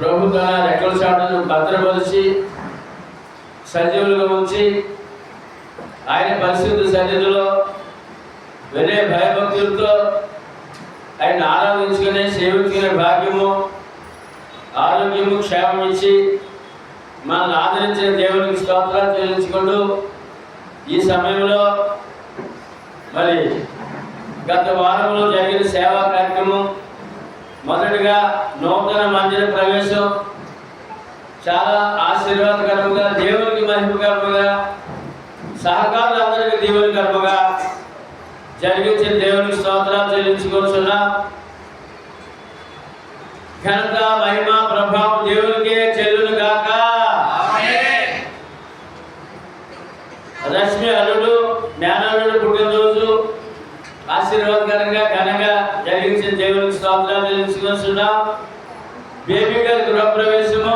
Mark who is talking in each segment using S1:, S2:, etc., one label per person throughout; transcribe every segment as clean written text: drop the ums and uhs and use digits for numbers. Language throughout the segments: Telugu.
S1: ప్రభు తన రెక్కల చాటును భద్రపరిచి సజీవులుగా ఉంచి ఆయన పరిశుద్ధ సన్నిధిలో వినయ భయభక్తులతో ఆయన ఆరాధించుకునే సేవించుకునే భాగ్యము, ఆరోగ్యము, క్షేమం ఇచ్చి మనల్ని ఆదరించిన దేవునికి స్తోత్రాలు చెల్లించుకుంటూ ఈ సమయంలో మరి గత వారంలో జరిగిన సేవా కార్యక్రమం, మొదటిగా నూతన మందిర ప్రవేశం చాలా ఆశీర్వాదకరముగా, దేవునికి మహిమకరముగా, సహకారులందరికీ దీవెనకరముగా జరిగించిన దేవునికి స్తోత్రాలు చెల్లించుకుంటున్నాం. ఘనత, మహిమ, ప్రభావం దేవునికే చెల్లును గాక. రశ్మి అల్లుడు, మేనల్లుడు పుట్టినరోజు ఆశీర్వాదకరంగా ఘనంగా జరిగించిన దేవునికి స్తోత్రాలు చెల్లించుకుంటున్నాం. బేబీ గారి గృహప్రవేశము,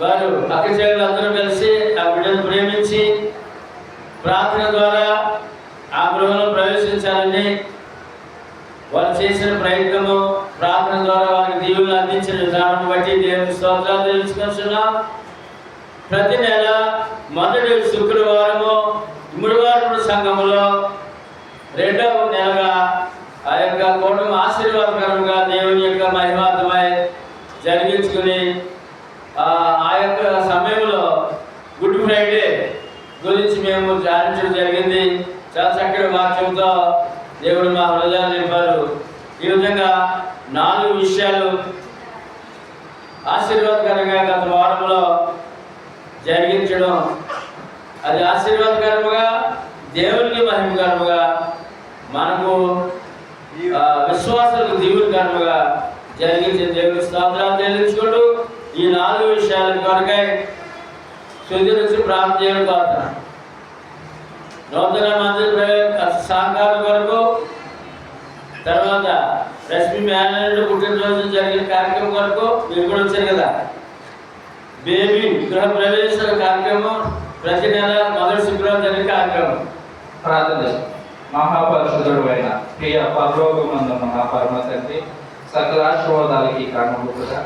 S1: వారు అక్కచెల్లెలందరూ కలిసి ఆ బిడ్డను ప్రేమించి ప్రార్థన ద్వారా ఆ గృహంలో ప్రవేశించాలని వారు చేసిన ప్రయత్నము, ప్రార్థన ద్వారా వారికి దీవులను అందించిన విధానం బట్టి దేవునికి స్తోత్రాలు తెలుసుకుంటున్నాం. ప్రతి నెల మొదటి శుక్రవారము ఇమ్మడివారపుడు సంఘములో రెండవ నెలగా ఆ యొక్క కూటమి ఆశీర్వాదకరంగా దేవుని యొక్క మహిమార్థమై జరిగించుకుని ఆ యొక్క సమయంలో గుడ్ ఫ్రైడే గురించి మేము ధ్యానించడం జరిగింది. చాలా చక్కటి వాక్యంతో దేవుడు మా హృదయాలు నింపారు. ఈ విధంగా 4 విషయాలు ఆశీర్వాదకరంగా గత వారంలో జరిగించడం, అది ఆశీర్వాదకరముగా, దేవునికి మహిమకరముగా, మనకు విశ్వాసాలకు దీవునికరముగా జరిగించిన దేవుని స్తోత్రాలు చెల్లించుకుంటూ ఈ 4 విషయాల కొరకై సుదీర్ఘ ప్రార్థన చేయడం కోరుతున్నాను. నూతన మందిర సహకారం కొరకు, తర్వాత రశ్మి మేనల్లుడు పుట్టినరోజు జరిగిన కార్యక్రమం కొరకు మీరు కూడా వచ్చారు కదా. బేబీ గృహ ప్రవేశ కార్యక్రమం ప్రతి నెల మొదటి శుక్రవారం జరిగిన కార్యక్రమం.
S2: ప్రార్థన చేస్తాం. మహాపరిశుద్ధుడు అయిన ప్రియ పరలోకమందున్న మా పరమ తండ్రి, సకలాశీర్వాదాలకి కారణభూతుగా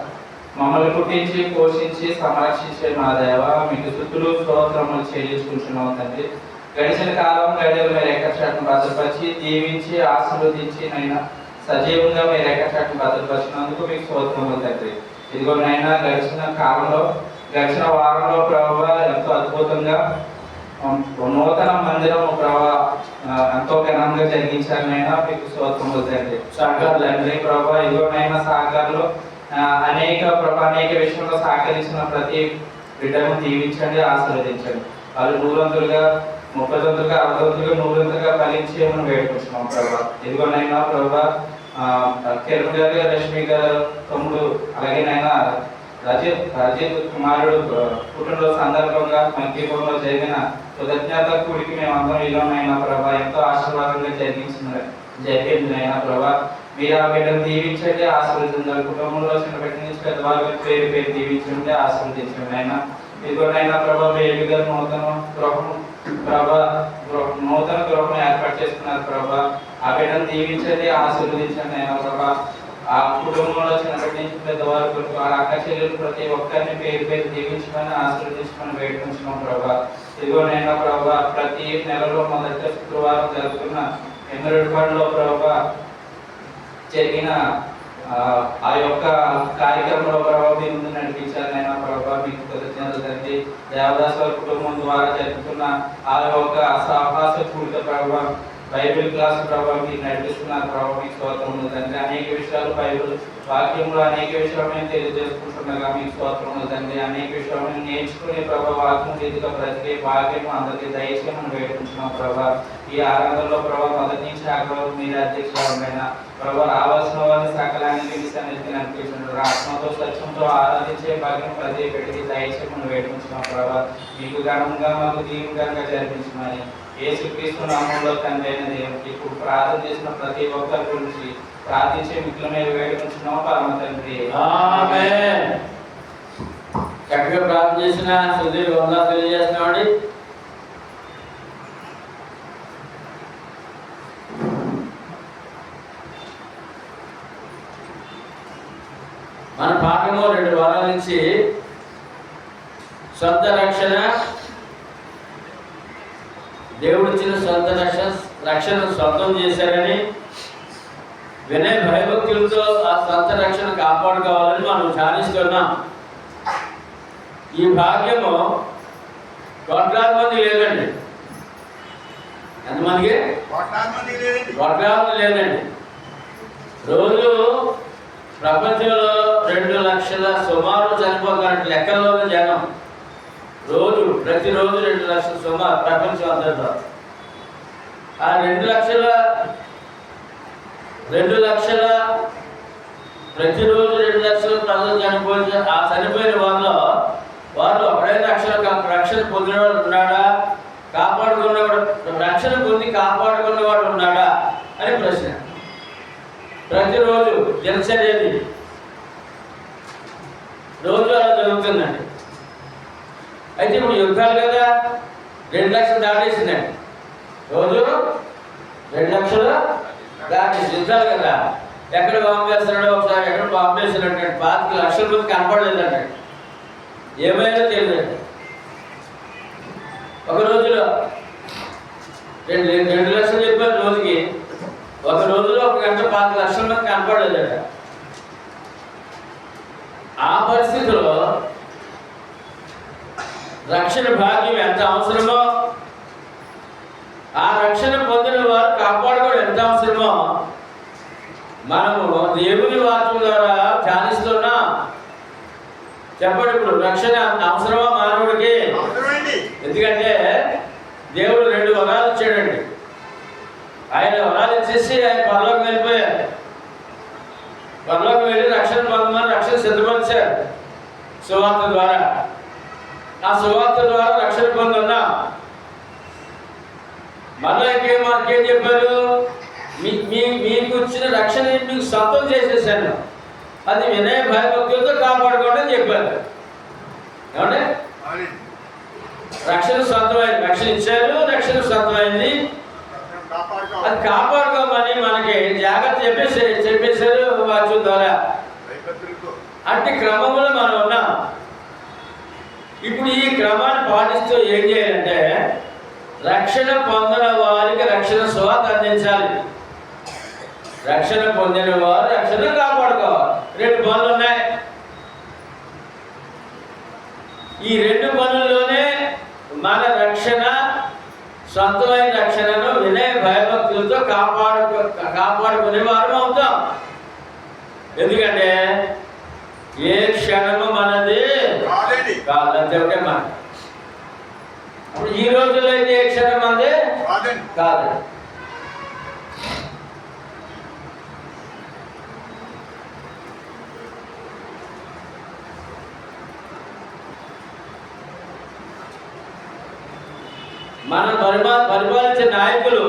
S2: మమ్మల్ని పుట్టించి పోషించి సంరక్షించే మా దేవ, మీకు స్తుతులు స్తోత్రములు చెల్లించుకుంటున్నాం తండ్రి. గడిచిన కాలం గడియలు మీరు ఎక్కచాటును భద్రపరిచి దీవించి ఆశీర్వదించి నైనా సజీవంగా మీరు ఎక్కచాటును భద్రపరిచినందుకు మీకు స్తోత్రములు తండ్రి. ఇదిగో నైనా గడిచిన వారంలో ప్రభువా ఎంతో అద్భుతంగా నూతన మందిరం ప్రభా ఎంతో ఘనంగా జరిగించారనైనా మీకు స్తోత్రములు తండ్రి. సహకారులు తండ్రి ప్రభా, ఇదిగోనైనా సహకారులు అనేక విషయంలో సహకరించిన ప్రతి బిడ్డను దీవించండి, ఆశీర్వదించండి. వాళ్ళు 100 30 60 100 ఫలించి మనం వేడుకుంటున్నాం ప్రభా. ఇదిగోనైనా ప్రభా, కిరణ్ గారు, రష్మి గారు తమ్ముడు, అలాగే నైనా రజిత్ కుమారుడు పుట్టినరోజు సందర్భంగా మంత్రిపురంలో జరిగిన కృతజ్ఞత కూడికి మేమందరం ఇలానైనా ప్రభా ఎంతో ఆశీర్వాదంగా జరిగింది నైనా ప్రభా. మీరు ఆ బిడ్డను దీవించండి, ఆశీర్వదించాలి. కుటుంబంలో చిన్న బిడ్డ నుంచి పెద్దవాళ్ళ పేరు దీవించండి, ఆశీర్వదించండి అయినా. ఇదిగోనైనా ప్రభా, బేబీ గారు నూతన గృహం ఏర్పాటు చేసుకున్నారు ప్రభా. ఆ బిడ్డను దీవించండి, ఆశీర్వదించండి అయినా ప్రభా. ఆ కుటుంబంలో చిన్న బిడ్డ నుంచి పెద్దవారు వాళ్ళ అక్క చెల్లెలు ప్రతి ఒక్కరిని పేరు దీవించమని ఆశీర్వదించమని వేడుకుంటున్నాం ప్రభా. ఇదిగోనైనా ప్రభా, ప్రతి నెలలో మొదటి శుక్రవారం జరుగుతున్న ఎమ్మరెడ్డిపాడులో ప్రభా జరిగిన ఆ యొక్క కార్యక్రమంలో ప్రభావ మీ ముందు నడిపించాలైనా ప్రభావ మీకు కృతజ్ఞతలు తండ్రి. దేవదాస్ వారి కుటుంబం ద్వారా జరుగుతున్న ఆ యొక్క సాహస కూడిక ప్రభావ బైబిల్ క్లాస్ ప్రభావ మీరు నడిపిస్తున్నారు ప్రభావ మీకు స్తోత్రములు తండ్రి. అనేక విషయాలు బైబిల్ వాక్యంలో అనేక విషయాలు మేము తెలియజేసుకుంటున్నాగా మీకు స్తోత్రములు తండ్రి. అనేక విషయాలు మేము నేర్చుకునే ప్రభావ వాక్యం రీతిగా బ్రతికే భాగ్యము అందరికీ దయచేసి మనం వేడుకుంటున్నాం ప్రభావ. ఈ ఆరాధనలో ప్రభావ మొదటి నుంచి ఆగ్రహం మీరు అధ్యక్షులమైన ప్రభావ రావాల్సిన వారిని సకలాన్ని మీ సన్నిధికి నడిపించుంటారు. ఆత్మతో సత్యంతో ఆరాధించే భాగ్యం ప్రతి బిడ్డకి దయచేసి మనం వేడుకుంటున్నాం ప్రభావ. మీకు ఘనంగా మాకు దీవుగా జరిపించమని యేసుక్రీస్తు నామములో తండ్రి అయిన దేవునికి ఇప్పుడు ప్రార్థన చేసిన ప్రతి ఒక్కరి గురించి ప్రార్థించే మిత్రుల మీద వేడుకుంటున్నాం పరమ తండ్రి.
S1: ఆమేన్. చక్కగా ప్రార్థన చేసిన సుధీర్ వందనాలు తెలియజేస్తున్నామండి. మన పాఠము 2 వారాల నుంచి సొంత రక్షణ, దేవుడిచ్చిన సొంత రక్షణ సొంతం చేశారని, వినయ భయభక్తులతో ఆ సొంత రక్షణ కాపాడుకోవాలని మనం ధ్యానిస్తున్నాం. ఈ భాగ్యము కోట్లాది మంది లేదండి. ఎంతమందికి? కోట్లాది మంది లేదండి. రోజు ప్రపంచంలో 2 లక్షల సుమారు చనిపోతారంటే లెక్కల్లోనే జనం. ప్రతిరోజు 2 లక్షల సుమారు ప్రపంచం అంతటా. ఆ 2 లక్షల ప్రతిరోజు 2 లక్షల ప్రజలు చనిపోతే ఆ చనిపోయిన వారు ఒకడైనా రక్షణ పొందినవాడు ఉన్నాడా, రక్షణ పొంది కాపాడుకున్నవాడు ఉన్నాడా అని ప్రశ్న. ప్రతిరోజు దినచర్యది రోజు అలా జరుగుతుందండి. అయితే ఇప్పుడు యుద్ధాలు కదా 2 లక్షలు దాటేసిందండి. రోజు 2 లక్షలు దాటేసి యుద్ధాలు కదా. ఎక్కడ బాంబు వేస్తున్నాడో ఒకసారి ఎక్కడ బాంబు వేస్తున్నాడు. 25 లక్షల మంది కనపడలేదండి. ఏమైనా తెలియదండి. ఒక రోజులో 2 లక్షలు చెప్పారు రోజుకి. ఒక రోజులో 1 గంట 25 లక్షల మంది కనపడలేదట. ఆ పరిస్థితిలో రక్షణ భాగ్యం ఎంత అవసరమో, ఆ రక్షణ పొందిన వారు కాపాడుకోవడం ఎంత అవసరమో మనము దేవుని వాక్యం ద్వారా ధ్యానిస్తున్నాం. చెప్పండి, ఇప్పుడు రక్షణ అవసరమా మానవుడికి? ఎందుకంటే దేవుడు 2 వరాలు ఇచ్చాడండి. ఆయన వరాలు ఇచ్చేసి ఆయన పరలోకం వెళ్ళిపోయారు. పరలోకం వెళ్ళి రక్షణ పొందమని రక్షణ సిద్ధపరిచారు సువార్త ద్వారా. ఆ సువార్త ద్వారా రక్షణ పొందున్నా. మళ్ళీ మనకేం చెప్పారు? మీకు వచ్చిన రక్షణ మీకు సొంతం చేసేసాను, అది వినయ భయభక్తులతో కాపాడుకోండి అని చెప్పారు. ఏమంటే రక్షణ సొంతమైంది, రక్షణ ఇచ్చారు, రక్షణ సొంతమైంది, అది కాపాడుకోమని మనకి జాగ్రత్త చెప్పేశారు వాక్యం ద్వారా. అట్టి క్రమంలో మనం ఉన్నాం. ఇప్పుడు ఈ క్రమాన్ని పాటిస్తూ ఏం చేయాలంటే రక్షణ పొందిన వారికి రక్షణ సువార్త అందించాలి. రక్షణ పొందిన వారు రక్షణ కాపాడుకోవాలి. 2 పనులు ఉన్నాయి. ఈ 2 పనుల్లోనే మన రక్షణ, సొంతమైన రక్షణను వినయ భయభక్తులతో కాపాడుకునే వారు అవుతాం. ఎందుకంటే ఏ క్షణము మనది కాదంటే ఒకటే మన. అప్పుడు ఈ రోజుల్లో అయితే ఏ క్షణం మనది కాదు. మనం పరిపాలించే నాయకులు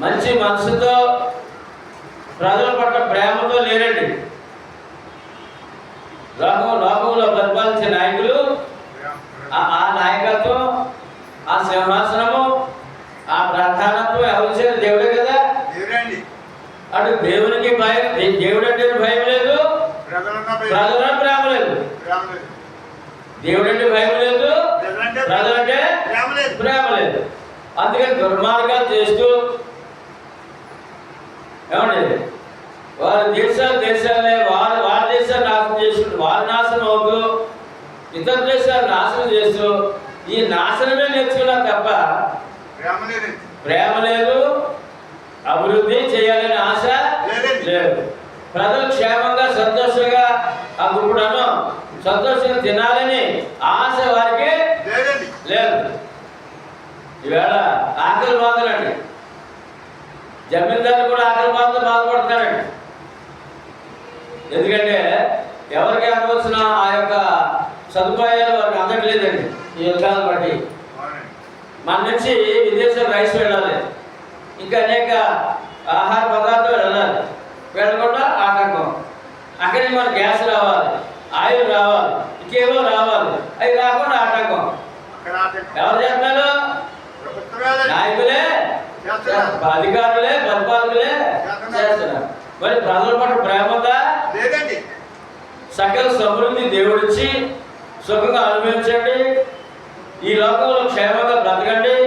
S1: మంచి మనసుతో ప్రజల పట్ల ప్రేమతో లేరండి. లోకంలో పరిపాలించే నాయకులు ఆ నాయకత్వం, ఆ సింహాసనము, ఆ ప్రధానత్వం ఎవరు చేయాలి? దేవుడే కదా. అటు దేవునికి భయం, దేవుడు అంటే భయం లేదు, ప్రజలంటే ప్రేమ లేదు. దేవుడు అంటే భయం లేదు, ప్రజలంటే ప్రేమ లేదు. అందుకని దుర్మార్గాలు చేస్తూ ఏమండి వారి దేశాలనే వారి దేశాలు నాశనం చేస్తూ, వారి నాశనం అవుతూ, ఇతర దేశాలు నాశనం చేస్తూ ఈ నాశనమే నేర్చుకున్నారు తప్ప ప్రేమ లేదు, అభివృద్ధి చేయాలనే ఆశ లేదు. ప్రజలు క్షేమంగా సంతోషంగా ఆ గుప్పుడను సంతోషంగా తినాలని ఆశ వారికి లేదు. ఈవేళ ఆకలి బాధలండి. జమీందారులు కూడా ఆకలి బాధతో బాధపడుతున్నారండి. ఎందుకంటే ఎవరికి అందవలసిన ఆ యొక్క సదుపాయాలు వారికి అందట్లేదండి. ఈ యుద్ధాలను బట్టి మన నుంచి విదేశాలు రైస్ వెళ్ళాలి, ఇంకా అనేక ఆహార పదార్థాలు వెళ్ళాలి. వెళ్ళకుండా ఆటంకం. అక్కడి మన గ్యాస్ రావాలి, ఆయిల్ రావాలి, ఇంకేమో రావాలి. అవి రాకుండా ఆటంకం. ఎవరు చేస్తున్నారు? నాయకులే, అధికారులే, పరిపాలకులే చేస్తున్నారు. మరి ప్రజల పట్ల ప్రేమ ఉందా?
S3: లేదండి.
S1: సకల సమృద్ధి దేవుడిచ్చి సుఖంగా అనుభవించండి, ఈ లోకంలో క్షేమంగా బ్రతకండి.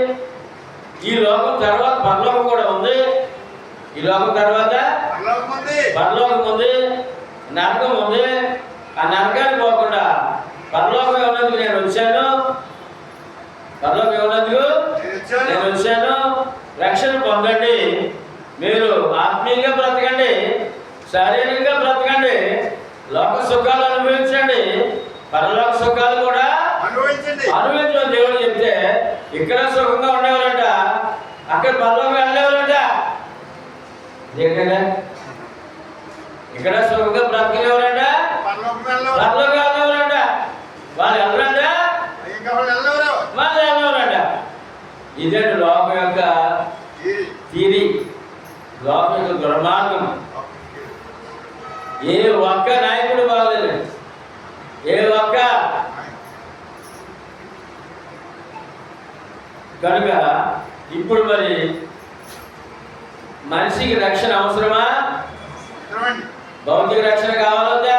S1: ఈ లోకం తర్వాత పరలోకం కూడా ఉంది. ఈ లోకం తర్వాత పరలోకం ఉంది, నరకం ఉంది. ఆ నరకానికి పోకుండా పరలోకం ఉన్నందుకు నేను వచ్చాను. పరలోకం ఉన్నందుకు నేను వచ్చాను. రక్షణ పొందండి. మీరు ఆత్మీయంగా బ్రతకండి, శారీరకంగా బ్రతకండి, లోక సుఖాలు అనుభవించండి, పరలోక సుఖాలు కూడా అనుభవించడం దేవుడు చెప్తే ఇక్కడ సుఖంగా ఉండేవారంట, అక్కడ పరలోకం వెళ్ళేవారంట. ఏంటంటే ఇక్కడ సుఖంగా బ్రతకలేవారంట, పరలోకం వెళ్ళేవారంట. వాళ్ళు వెళ్ళరంట, వాళ్ళు వెళ్ళేవారంట. ఇదే లోకం యొక్క తీరి, లోకం యొక్క దుర్మార్గం. ఏ ఒక్క నాయకుడు బాగలేదు, ఏ ఒక్క. కనుక ఇప్పుడు మరి మనిషికి రక్షణ అవసరమా? భౌతిక రక్షణ కావాలొద్దా?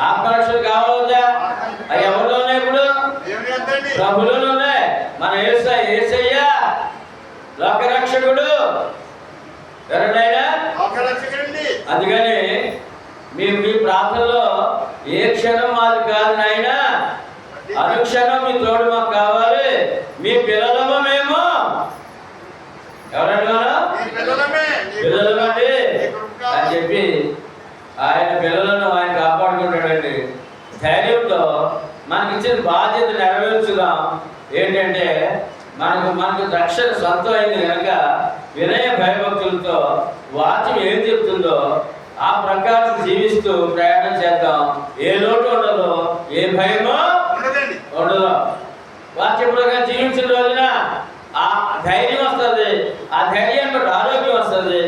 S1: ఆత్మరక్షణ కావాలొద్దా? అవి ఎవరిలో ఉన్నాయి? ఇప్పుడు ప్రభులోనే ఉన్నాయి. మన యేసయ్య లోకరక్షకుడు. ఎవరైనా అందుకని మీరు మీ ప్రాంతంలో ఏ క్షణం మాది కాదు నాయన, అనుక్షణం మీ తోడు మాకు కావాలి. మీ పిల్లలమో మేము, ఎవరైనా పిల్లలమండి అని చెప్పి ఆయన పిల్లలను ఆయన కాపాడుకుంటాడండి. ధైర్యంతో మనకి ఇచ్చిన బాధ్యత నెరవేర్చుదాం. ఏంటంటే మనకు రక్షణ సొంతం అయింది కనుక వినయ భయభక్తులతో వాక్యం ఏం చెప్తుందో ఆ ప్రకారం జీవిస్తూ ప్రయాణం చేద్దాం. ఏ లోటు ఉండదు, ఏ భయమో ఉండదు. వాక్య ప్రకారం జీవించిన రోజున ఆ ధైర్యం వస్తుంది. ఆ ధైర్యంతో ఆరోగ్యం వస్తుంది,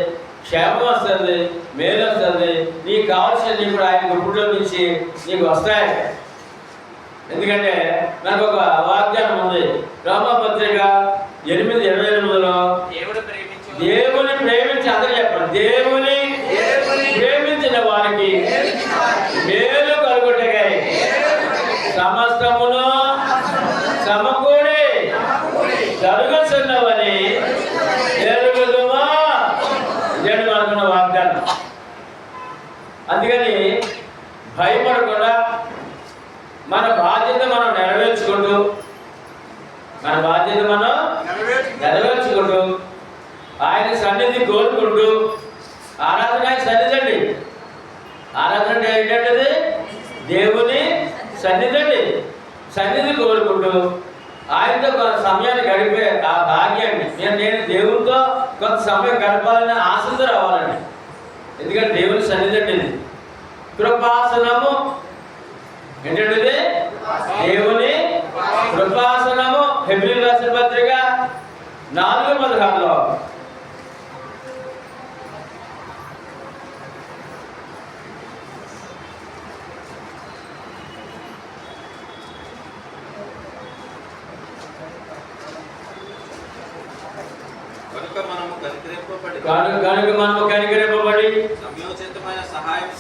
S1: క్షేమం వస్తుంది, మేలు వస్తుంది. నీకు కావాల్సిన ఇప్పుడు ఆయన గుప్పుల్లో నుంచి నీకు వస్తాయి. ఎందుకంటే మనకు ఒక వాగ్దానం ఉంది. రోమాపత్రిక 8:28లో దేవుని ప్రేమించి, అందరూ చెప్పండి, దేవుని ప్రేమించిన వారికి మేలు కలుగుటకై సమస్తమును సమకూడి జరుగుతున్నవని ఎరుగుదుమా. ఇదే మనకున్న వాగ్దానం. అందుకని భయపడకుండా మన బాధ్యత మనం నెరవేర్చుకుంటూ ఆయన సన్నిధి కోరుకుంటూ, ఆరాధన ఆయన సన్నిధి అండి. ఆరాధన అంటే ఏంటంటే దేవుని సన్నిధి అండి. సన్నిధి కోరుకుంటూ ఆయనతో కొంత సమయాన్ని గడిపే ఆ భాగ్యాన్ని నేను దేవునితో కొంత సమయం గడపాలని ఆశతో రావాలండి. ఎందుకంటే దేవుని సన్నిధి అండి ఇది. కృపాసనము ఏంటంటే దేవుని కృపాసనము. హెబ్రీయులకు రాసిన పత్రిక 4:16లో కనుక మనము కనికరింపబడి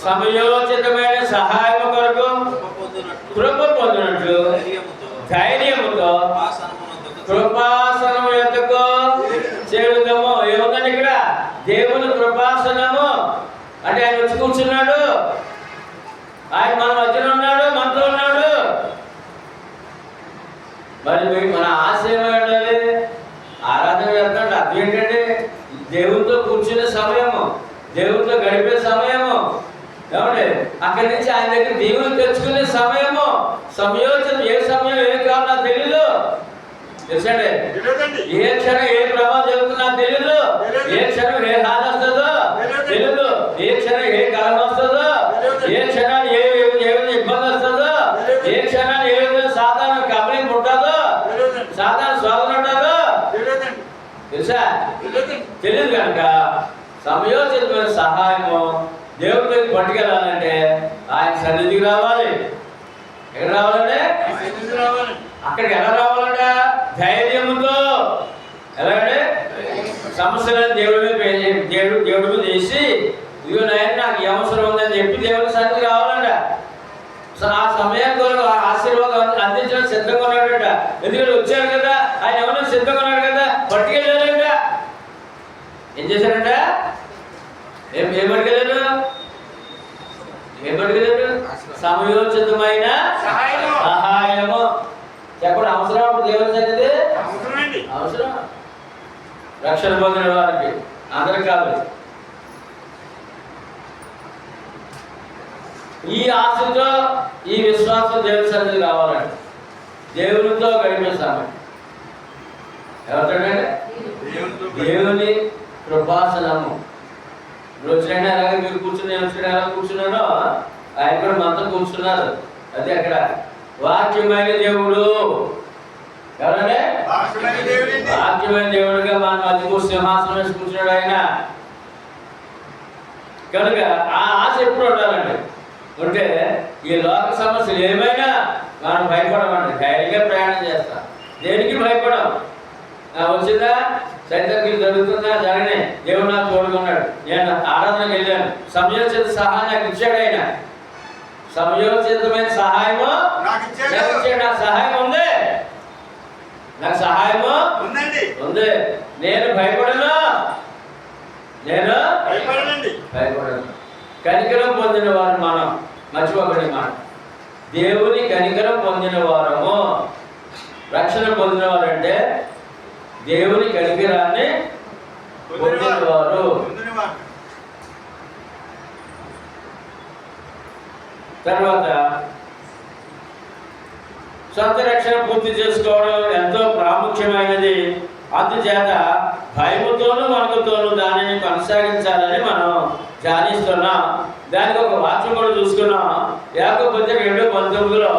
S1: సమయోచితమైన సహాయం కొరకు కృప పొందినట్లు ధైర్యముతో కృపాసనము యొద్దకు చేరుదాము. ఏముందండి ఇక్కడ? దేవుని కృపాసనము అంటే ఆయన వచ్చి కూర్చున్నాడు, ఆయన మన మధ్యలో ఉన్నాడు, మనతో ఉన్నాడు. మరి మన ఆశ ఏమై ఉండాలి? ఆరాధన చేస్తున్నాడు. అది ఏంటంటే దేవునితో కూర్చునే సమయము, దేవునితో గడిపే సమయము. ఏమంటే అక్కడి నుంచి ఆయన దగ్గర దేవుని తెచ్చుకునే సమయము. సమయోచన ఏ సమయం ఏ కాలం నాకు తెలీదు. తెలుసండి, ఏ క్షణం ఏ ప్రమాదం జరుగుతుందో తెలీదు. ఏ క్షణం ఏ హాని వస్తుందో తెలీదు. ఏ క్షణం ఏ కాలం వస్తుందో, ఏ క్షణాన్ని ఏ ఇబ్బంది వస్తుందో, ఏ క్షణాన్ని ఏ విధంగా సాధారణ కబలింగ్ ఉంటుందో, సాధారణ స్వాగతం ఉంటుందో తెలుసా? తెలియదు. కనుక సమయోచితమైన సహాయము దేవుడి దగ్గర పట్టుకెళ్ళాలంటే ఆయన సన్నిధికి రావాలి. ఎక్కడ రావాలంటే అక్కడికి ఎలా రావాలంట? ధైర్యంతో. ఎలాగంటే సమస్యలను దేవుడి మీద వేసి ఇదిగో నాయన నాకు ఈ అవసరం ఉందని చెప్పి దేవుని సన్నిధి కావాలంట. ఆ సమయానికి కొరకు ఆశీర్వాదం అందించడం సిద్ధంగా ఉన్నాడట. ఎందుకంటే వచ్చాడు కదా ఆయన, ఎవరైనా సిద్ధంగా ఉన్నాడు కదా, పట్టుకెళ్ళాడంట. ఏం చేశాడంట? ఏం పట్టుకెళ్ళాడు? సమయోచితమైన సహాయము. చెప్పండి, అవసరం అప్పుడు దేవుని సన్నిధి అవసరం. రక్షణ పొందిన వారికి, అందరికి కాదు. ఈ ఆశతో ఈ విశ్వాసం దేవుని సన్నిధి కావాలండి. దేవునితో గడిపే సమయం ఎవరితోనే? దేవుని కృపాసనము. వచ్చినైనా అలాగే మీరు కూర్చుని, వచ్చిన ఎలా కూర్చున్నారో ఆయన కూడా మనతో కూర్చున్నారు. అది అక్కడ వాక్యమైన దేవుడు. ఎవరంటే వాక్యమైన దేవుడుగా మనం అది సింహాసనం వేసి కూర్చున్నాడు ఆయన. కనుక ఆ ఆశ ఎప్పుడు ఉండాలండి. ఉంటే ఈ లోక సమస్యలు ఏమైనా మనం భయపడమండి. ధైర్యంగా ప్రయాణం చేస్తాం. దేనికి భయపడం. వచ్చిందా, సైతం జరుగుతుందా, జరగనే, దేవుడు నాకు తోడుకున్నాడు. నేను ఆరాధనకు వెళ్ళాను, సమయోచిత సహాయం నాకు ఇచ్చాడు ఆయన. సమయోచితమైన సహాయము నాకు ఇచ్చాడు. నాకు సహాయం ఉంది, నాకు సహాయము ఉంది. నేను భయపడను, నేను భయపడను. కనికరం పొందిన వారు మనం మర్చిపోకండి మాట. దేవుని కనికరం పొందిన వారము. రక్షణ పొందిన వారు అంటే దేవుని కనికరాన్ని పొందినవారు. తర్వాత సొంత రక్షణ పూర్తి చేసుకోవడం ఎంతో ప్రాముఖ్యమైనది. అందుచేత భయముతోనూ వణుకుతోనూ దానిని కొనసాగించాలని మనం ధ్యానిస్తున్నాం. దానికి ఒక వాక్యం కూడా చూసుకున్నాం. యాకోబు 2:19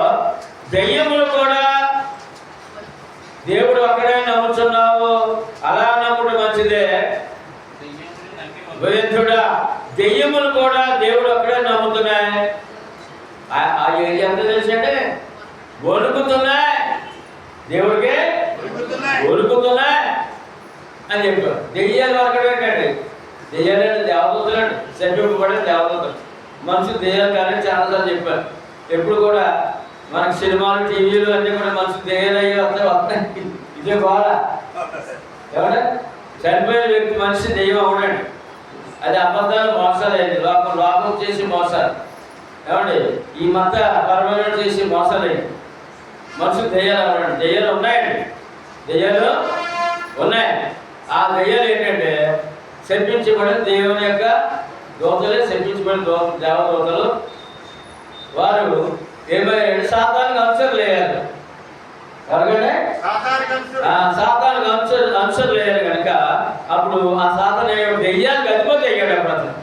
S1: దెయ్యములు కూడా దేవుడు ఒక్కడే నమ్ముతున్నావు, అలా నమ్ముడు మంచిదే. వేదుడా, దెయ్యములు కూడా దేవుడు ఒక్కడే నమ్ముతున్నాయి. ఎంత తెలుసంటే వణుకుతున్నాయి, దేవుడికి వణుకుతున్నాయి అని చెప్పారు. దెయ్యాలు ఒక్కడే ఏంటండి? దెయ్యాలంటే దేవదూతలండి, శపింపబడే దేవదూతలు. మనుషులు దెయ్యాలు కానీ చాలాసార్లు చెప్పారు. ఎప్పుడు కూడా మనకు సినిమాలు, టీవీలు అన్నీ కూడా మనుషులు దెయ్యాలు అయ్యి వస్తాయి. ఇదే గోళ. ఎవడ చనిపోయిన వ్యక్తి మనిషి దెయ్యం అవడండి. అది అబద్ధాలు, మోసాలు అయింది. లోకం చేసి మోసాలు. ఏమండి, ఈ మత పరమైన చేసి మోసాలు అయింది. మనుషులు దెయ్యాలు అవడండి. దెయ్యాలు ఉన్నాయండి, దెయ్యాలు ఉన్నాయి. ఆ దెయ్యాలు ఏంటంటే శపించబడిన దేవుని యొక్క దూతలే. శపించబడిన దేవదూతలు వారు ఏమైనా సాతానికి అంశాలు లేయాలి. ఎవరికంటే సాతానికి అంశాలు లేయాలి కనుక అప్పుడు ఆ సాతాను దెయ్యానికి అధిపతి అయ్యాడు. అప్పుడు అతను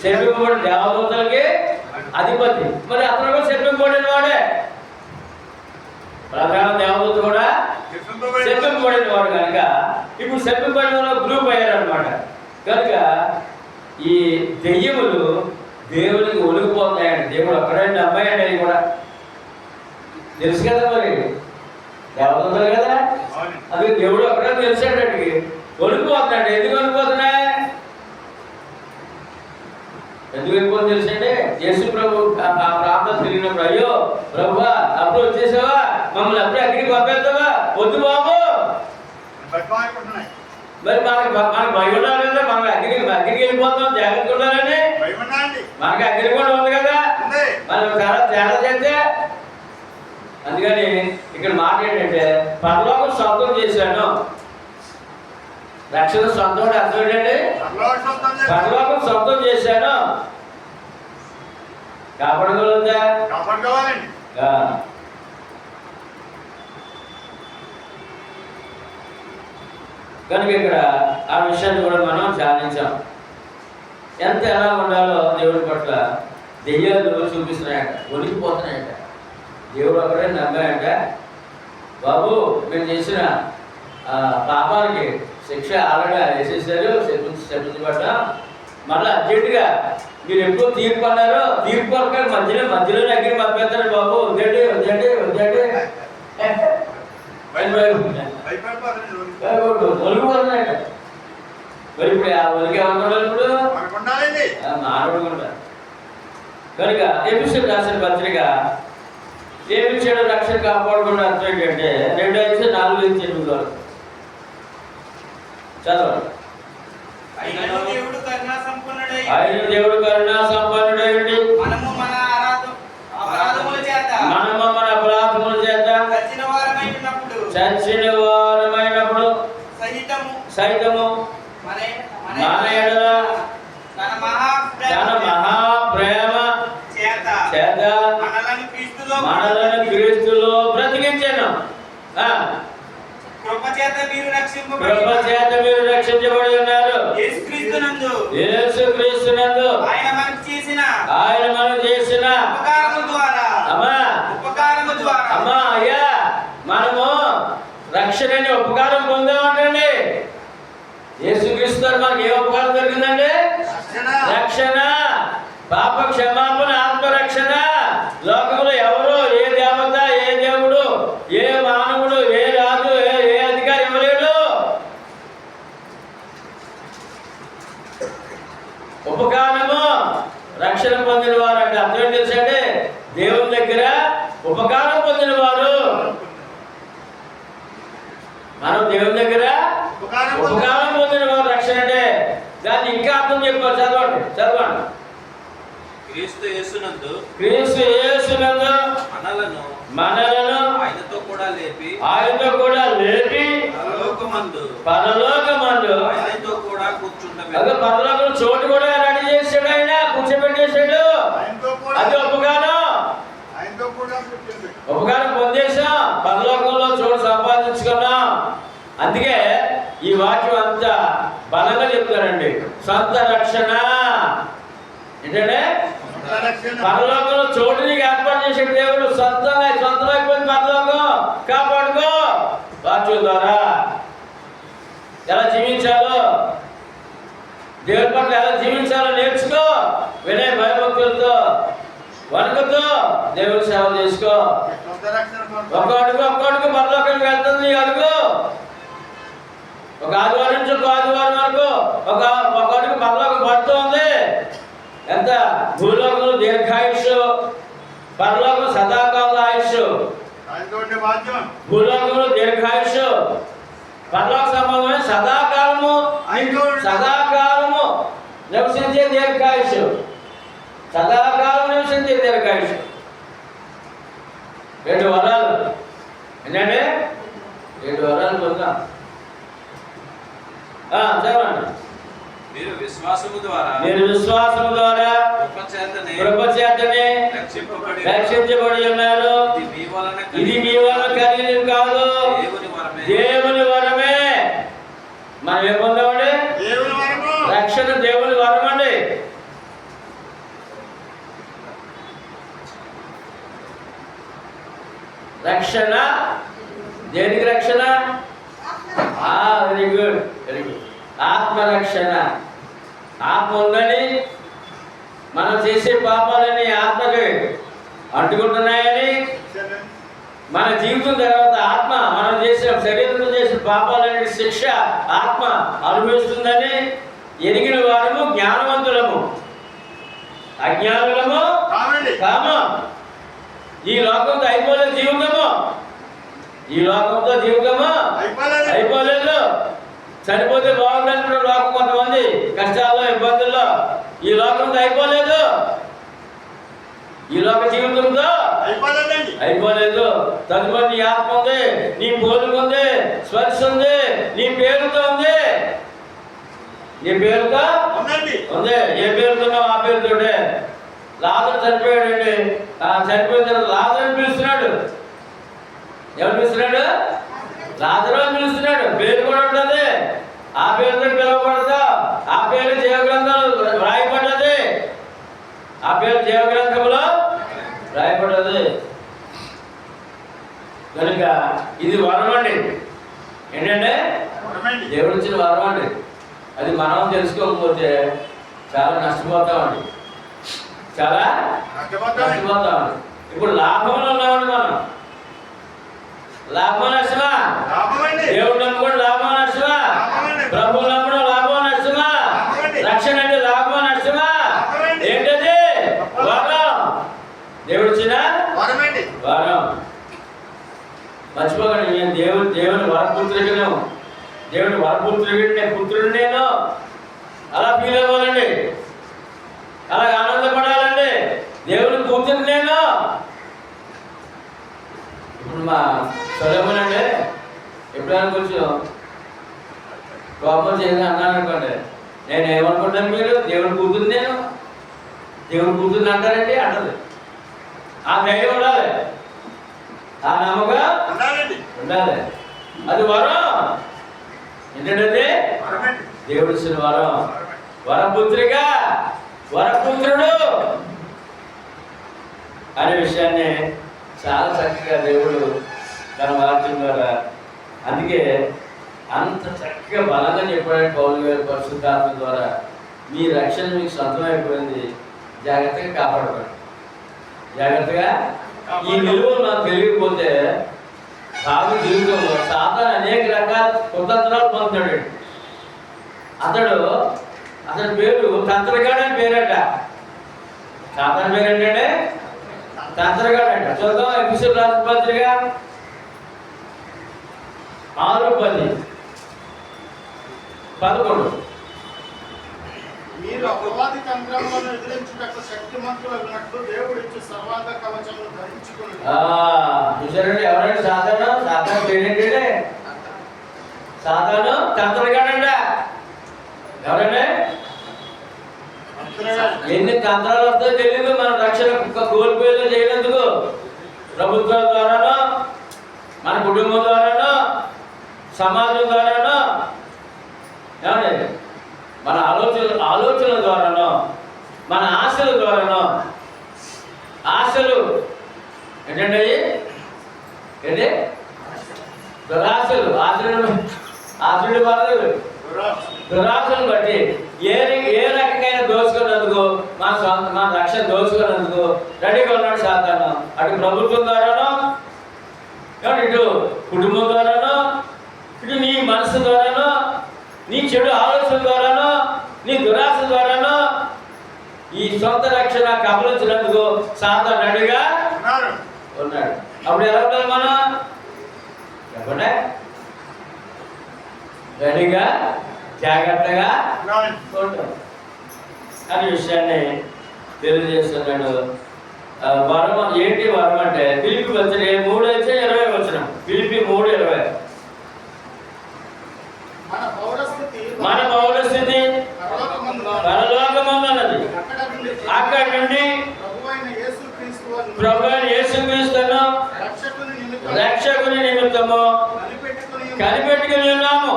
S1: శపింపబడిన దేవదూతలకి అధిపతి. మరి అతను కూడా శపింపబడిన వాడే. ప్రధాన దేవదూత కూడా శపింపబడిన వాడు కనుక ఇప్పుడు శపింపబడిన వాళ్ళు గ్రూప్ అయ్యారు అనమాట. కనుక ఈ దెయ్యములు దేవునికి ఒలిగిపోతున్నాయండి. దేవుడు ఒక్కడే అమ్మాయండి. అవి కూడా తెలుసు కదా, మరి దేవదూతలు కదా. అది దేవుడు ఒక్కడే తెలిసాడండి. ఒలిగిపోతున్నాడు. ఎందుకు ఒలిగిపోతున్నాయి? ఎందుకు వెళ్ళిపోతుంది తెలుసండి? యేసు ప్రభు ప్రాంతం తిరిగినప్పుడు, అయ్యో ప్రభువా అప్పుడు వచ్చేసావా, మమ్మల్ని అప్పుడే అక్కడికి పంపేస్తావా? వద్దు బాబు. మరి మనకు భయం ఉండాలి కదా. మనం అగ్గిరికి వెళ్ళిపోతాం, జాగ్రత్తగా ఉండాలని. మనకి అగ్ని కూడా ఉంది కదా, మనం చాలా తేడా చేస్తే. అందుకని ఇక్కడ మాట ఏంటంటే పరలోకం సొంతం చేశాను. రక్షణ సొంతం అర్థం ఏంటండి? పరలోకం సొంతం చేశాను. కాపాడగలుగుతా? కనుక ఇక్కడ ఆ విషయాన్ని కూడా మనం ధ్యానించాం. ఎంత ఎలా ఉండాలో దేవుడి పట్ల దెయ్యాలు చూపిస్తున్నాయట, వణికిపోతున్నాయట. దేవుడు అక్కడే నమ్మాయంట. బాబు మేము చేసిన పాపానికి శిక్ష ఆల్రెడీ వేసేసారు, శపించబడ్డా. మళ్ళీ అర్జెంటుగా మీరు ఎప్పుడు తీర్పు అన్నారో తీర్పు పక్కన మధ్యలో అగ్గిరి పంపేస్తారు. బాబు వద్దండి వద్దండి వద్దండి ఒలిగిపోతున్నాయట. మరి ఇప్పుడు ఆ ఒలికి ఏమనుకోవాలి ఇప్పుడు మానవుడుకుంటా కనుక ఎపిసోడ్ రాసిన పత్రిక ఏమిచ్చాడు రక్షణ కాపాడుకున్న అర్థం ఏంటంటే 2:4-8 వరకు చదవండి.
S3: అయినను దేవుడు కరుణా
S1: సంపన్నుడైండి
S3: మనము మన అపరాధముల చేత చచ్చిన వారమైనప్పుడు సైతము మన ఎడల తన మహాప్రేమ చేత మనలను క్రీస్తులో బ్రతికించాను. కృప చేత మీరు రక్షించబడి ఉన్నారు యేసుక్రీస్తునందు ఆయన మనకు చేసిన అమ్మా అయ్యా మనము రక్షణని ఉపకారం పొందామంటండి. యేసుక్రీస్తు మనకి ఏ ఉపకారం జరిగిందండి? రక్షణ, పాప క్షమాపణ, ఆత్మరక్షణ. లోకంలో ఎవరు, ఏ దేవత, ఏ దేవుడు, ఏ మానవుడు, ఏ రాజు, ఏ అధికారి ఇవ్వలేడు. ఉపకారము రక్షణ పొందిన వారు అంటే అర్థం తెలుసండి. దేవుని దగ్గర ఉపకారం పొందిన వారు. మనం దేవుని దగ్గర ఉపకారం పొందిన వారు రక్షణ అంటే దాన్ని ఇంకా అర్థం చెప్పారు. చదవండి.
S4: క్రీస్తు యేసునందు
S1: మనలను
S4: ఆయనతో కూడా లేపి
S1: పరలోకమందు
S4: ఆయనతో కూడా కూర్చుండబెట్టి
S1: అదే పరలోకం చోటు కూడా రెడీ చేశాడు, ఆయన కూర్చోబెట్టేశాడు. అది ఉపకారం పొందేశాం, పరలోకంలో చోటు సంపాదించుకున్నాం. అందుకే ఈ వాక్యం అంతా బలంగా చెప్తారండి. సొంత రక్షణ ఏంటంటే పరలోకంలో చోటు నీకు ఏర్పాటు చేసే దేవుడు. సొంతమైపోయింది పరలోకం, కాపాడుకో. వాక్యం ద్వారా ఎలా జీవించాలో, దేవుడి పట్ల ఎలా జీవించాలో నేర్చుకో. వినయ భయభక్తులతో వణుకుతో దేవుడి సేవ చేసుకో. ఒక్క అడుగు పరలోకానికి వెళ్తుంది నీ అడుగు. ఒక ఆదివారం నుంచి ఒక ఆదివారం వరకు ఒక అడుగు పరలోకం పడుతుంది. ఎంత భూలోకంలో దీర్ఘాయుష్, పరలోకం సదాకాల ఆయుష్. భూలోకంలో దీర్ఘాయుష్, పరలోక సంబంధమైన సదాకాలము నివసించే దీర్ఘాయుష్. సదాకాలం నివసించే దీర్ఘాయుష్. 2 వరాలు ఏంటంటే 2 వరాలు పొందాం. చదవండి.
S4: మీరు విశ్వాసము ద్వారా
S1: కృపచేతనే రక్షించబడి ఉన్నారు. ఇది మీ వలన కలిగినది కాదు, దేవుని వరమే. మనం ఏం పొందామండి? రక్షణ దేవుని వరం అండి. రక్షణ దేనికి రక్షణ? Very good. ఆత్మరక్షణ. ఆత్మ ఉందని మనం చేసే పాపాలని ఆత్మకి అంటుకుంటున్నాయని, మన జీవితం తర్వాత ఆత్మ మనం చేసిన శరీరంలో చేసిన పాపాలని శిక్ష ఆత్మ అనుభవిస్తుందని ఎరిగిన వారము జ్ఞానవంతులము, అజ్ఞానులము కాము. ఈ లోకంతో అయిపోలేదు జీవితము. అయిపోలేదు. చనిపోతే బాగుంటుంది లోకం. కొంతమంది కష్టాల్లో, ఇబ్బందుల్లో. ఈ లోకంతో అయిపోలేదు. ఈ లోక జీవితంతో అయిపోలేదు. తదుపరి నీ ఆత్మ ఉంది, నీ పోలిక ఉంది, స్పర్శ ఉంది, నీ పేరుతో ఉంది. నీ పేరుతో ఉంది. ఏ పేరుతున్నావు ఆ పేరుతోటే. లాజరు చనిపోయాడండి. చనిపోయిన తర్వాత లాజరు పిలుస్తున్నాడు. ఎవరు పిలుస్తున్నాడు? లాజరు అని పిలుస్తున్నాడు. పేరు కూడా ఉంటుంది. ఆ పేరుతో పిలువబడతా. ఆ పేరు జీవగ్రంథంలో రాయబడ్డది. ఆ పేరు జీవగ్రంథంలో రాయబడ్డది. కనుక ఇది వరం అండి. ఏంటంటే దేవుడి ఇచ్చిన వరం అండి. అది మనం తెలుసుకోకపోతే చాలా నష్టపోతామండి. ఇప్పుడు లాభంలో ఉన్నామండి. మనం లాభం నష్టమా? దేవుడు నమ్ముకోండి, లాభం నష్టమా? ప్రభువు నమ్మడం లాభం నష్టమా?
S3: రక్షణ అంటే లాభమా నష్టమా? ఏంటది? వరం. దేవుడు ఇచ్చిన వరం. మర్చిపోకండి, నేను దేవుని వరపుత్రుడిను, దేవుని వరపుత్రుడి, నేను పుత్రుడు, నేను అలా ఫీల్ అవ్వాలండి, అలా ఆనందపడాలండి. దేవుని కూతురు నేను. ఇప్పుడు మా సొలొమోను అంటే ఎప్పుడైనా కొంచెం కోపం చేసి అన్నాను అనుకోండి, నేను ఏమనుకుంటాను, మీరు దేవుని కూతురు, నేను దేవుని కూతురుని అంటారండి, అంటది. ఆ ధైర్యం ఉండాలి, ఆ నమ్మకం ఉండాలి. అది వరం. ఏంటంటే దేవుడు ఇచ్చిన వరం. వరపుత్రిక, వరపుత్రుడు అనే విషయాన్ని చాలా చక్కగా దేవుడు తన వాక్యం ద్వారా, అందుకే అంత చక్కగా బలంగా చెప్పాడు పౌలు గారి పరిశుద్ధాత్మ ద్వారా. మీ రక్షణ మీకు సొంతమైపోయింది, జాగ్రత్తగా కాపాడబడి, జాగ్రత్తగా ఈ నిలువలు నాకు తెలియకపోతే సాగు జీవితంలో సాధారణ అనేక రకాల కుతంత్రాలు పొందుతాడు. అతడి పేరు తంత్రగాడు అని పేరట. సాధారణ పేరు ఏంటంటే తంత్రగాడు అంట. చూద్దాం ఎపిసోడ్ రాజపత్రిక 6:10-11.
S5: మీరు అపవాది తంత్రములను ఎదిరించుటకు శక్తిమంతులైనట్లు దేవుడు ఇచ్చే సర్వాంగ కవచమును ధరించుకొనుడి.
S3: చూసారండి, ఎవరంటే సాధారణ పేరేంటంటే సాధారణ తంత్రగాడంట. ఎవరంటే ఎన్ని తంత్రాలు వస్తాయో తెలియదు. మన రక్షణ కోల్పోయేలా చేయనందుకు ప్రభుత్వం ద్వారానో, మన కుటుంబం ద్వారానో, సమాజం ద్వారానో, ఏమండి మన ఆలోచనల ద్వారానో, మన ఆశల ద్వారానో. ఆశలు ఏంటంటే ఏంటి? దురాశలు. ఆశలు బాధలు, దురాశలు బట్టి ఏ రకంగా దోచుకున్నందుకు, మన రక్షణ దోచుకున్నందుకు రెడీగా ఉన్నాడు సాతాను. అటు ప్రభుత్వం ద్వారానో, ఇటు కుటుంబం ద్వారానో, ఇటు నీ మనసు ద్వారానో, నీ చెడు ఆలోచన ద్వారానో, నీ దురాశ ద్వారానో ఈ సొంత రక్షణ కబలించినందుకు సాతాను రెడీగా ఉన్నాడు. అప్పుడు ఎలా ఉండాలి మనం? చెప్పండి, రెడీగా జాగ్రత్తగా ఉంటాం అనే విషయాన్ని తెలియజేస్తున్నాడు. వరం ఏంటి? వరం అంటే ఫిలిప్పీ వచ్చిన 3:20 వచ్చిన ఫిలిప్పీ 3:20. మన పౌరస్థితి పరలోకమందు అన్నది. అక్కడి నుండి ప్రభువైన యేసుక్రీస్తును రక్షకుని నిమిత్తము కనిపెట్టుకుని ఉన్నాము.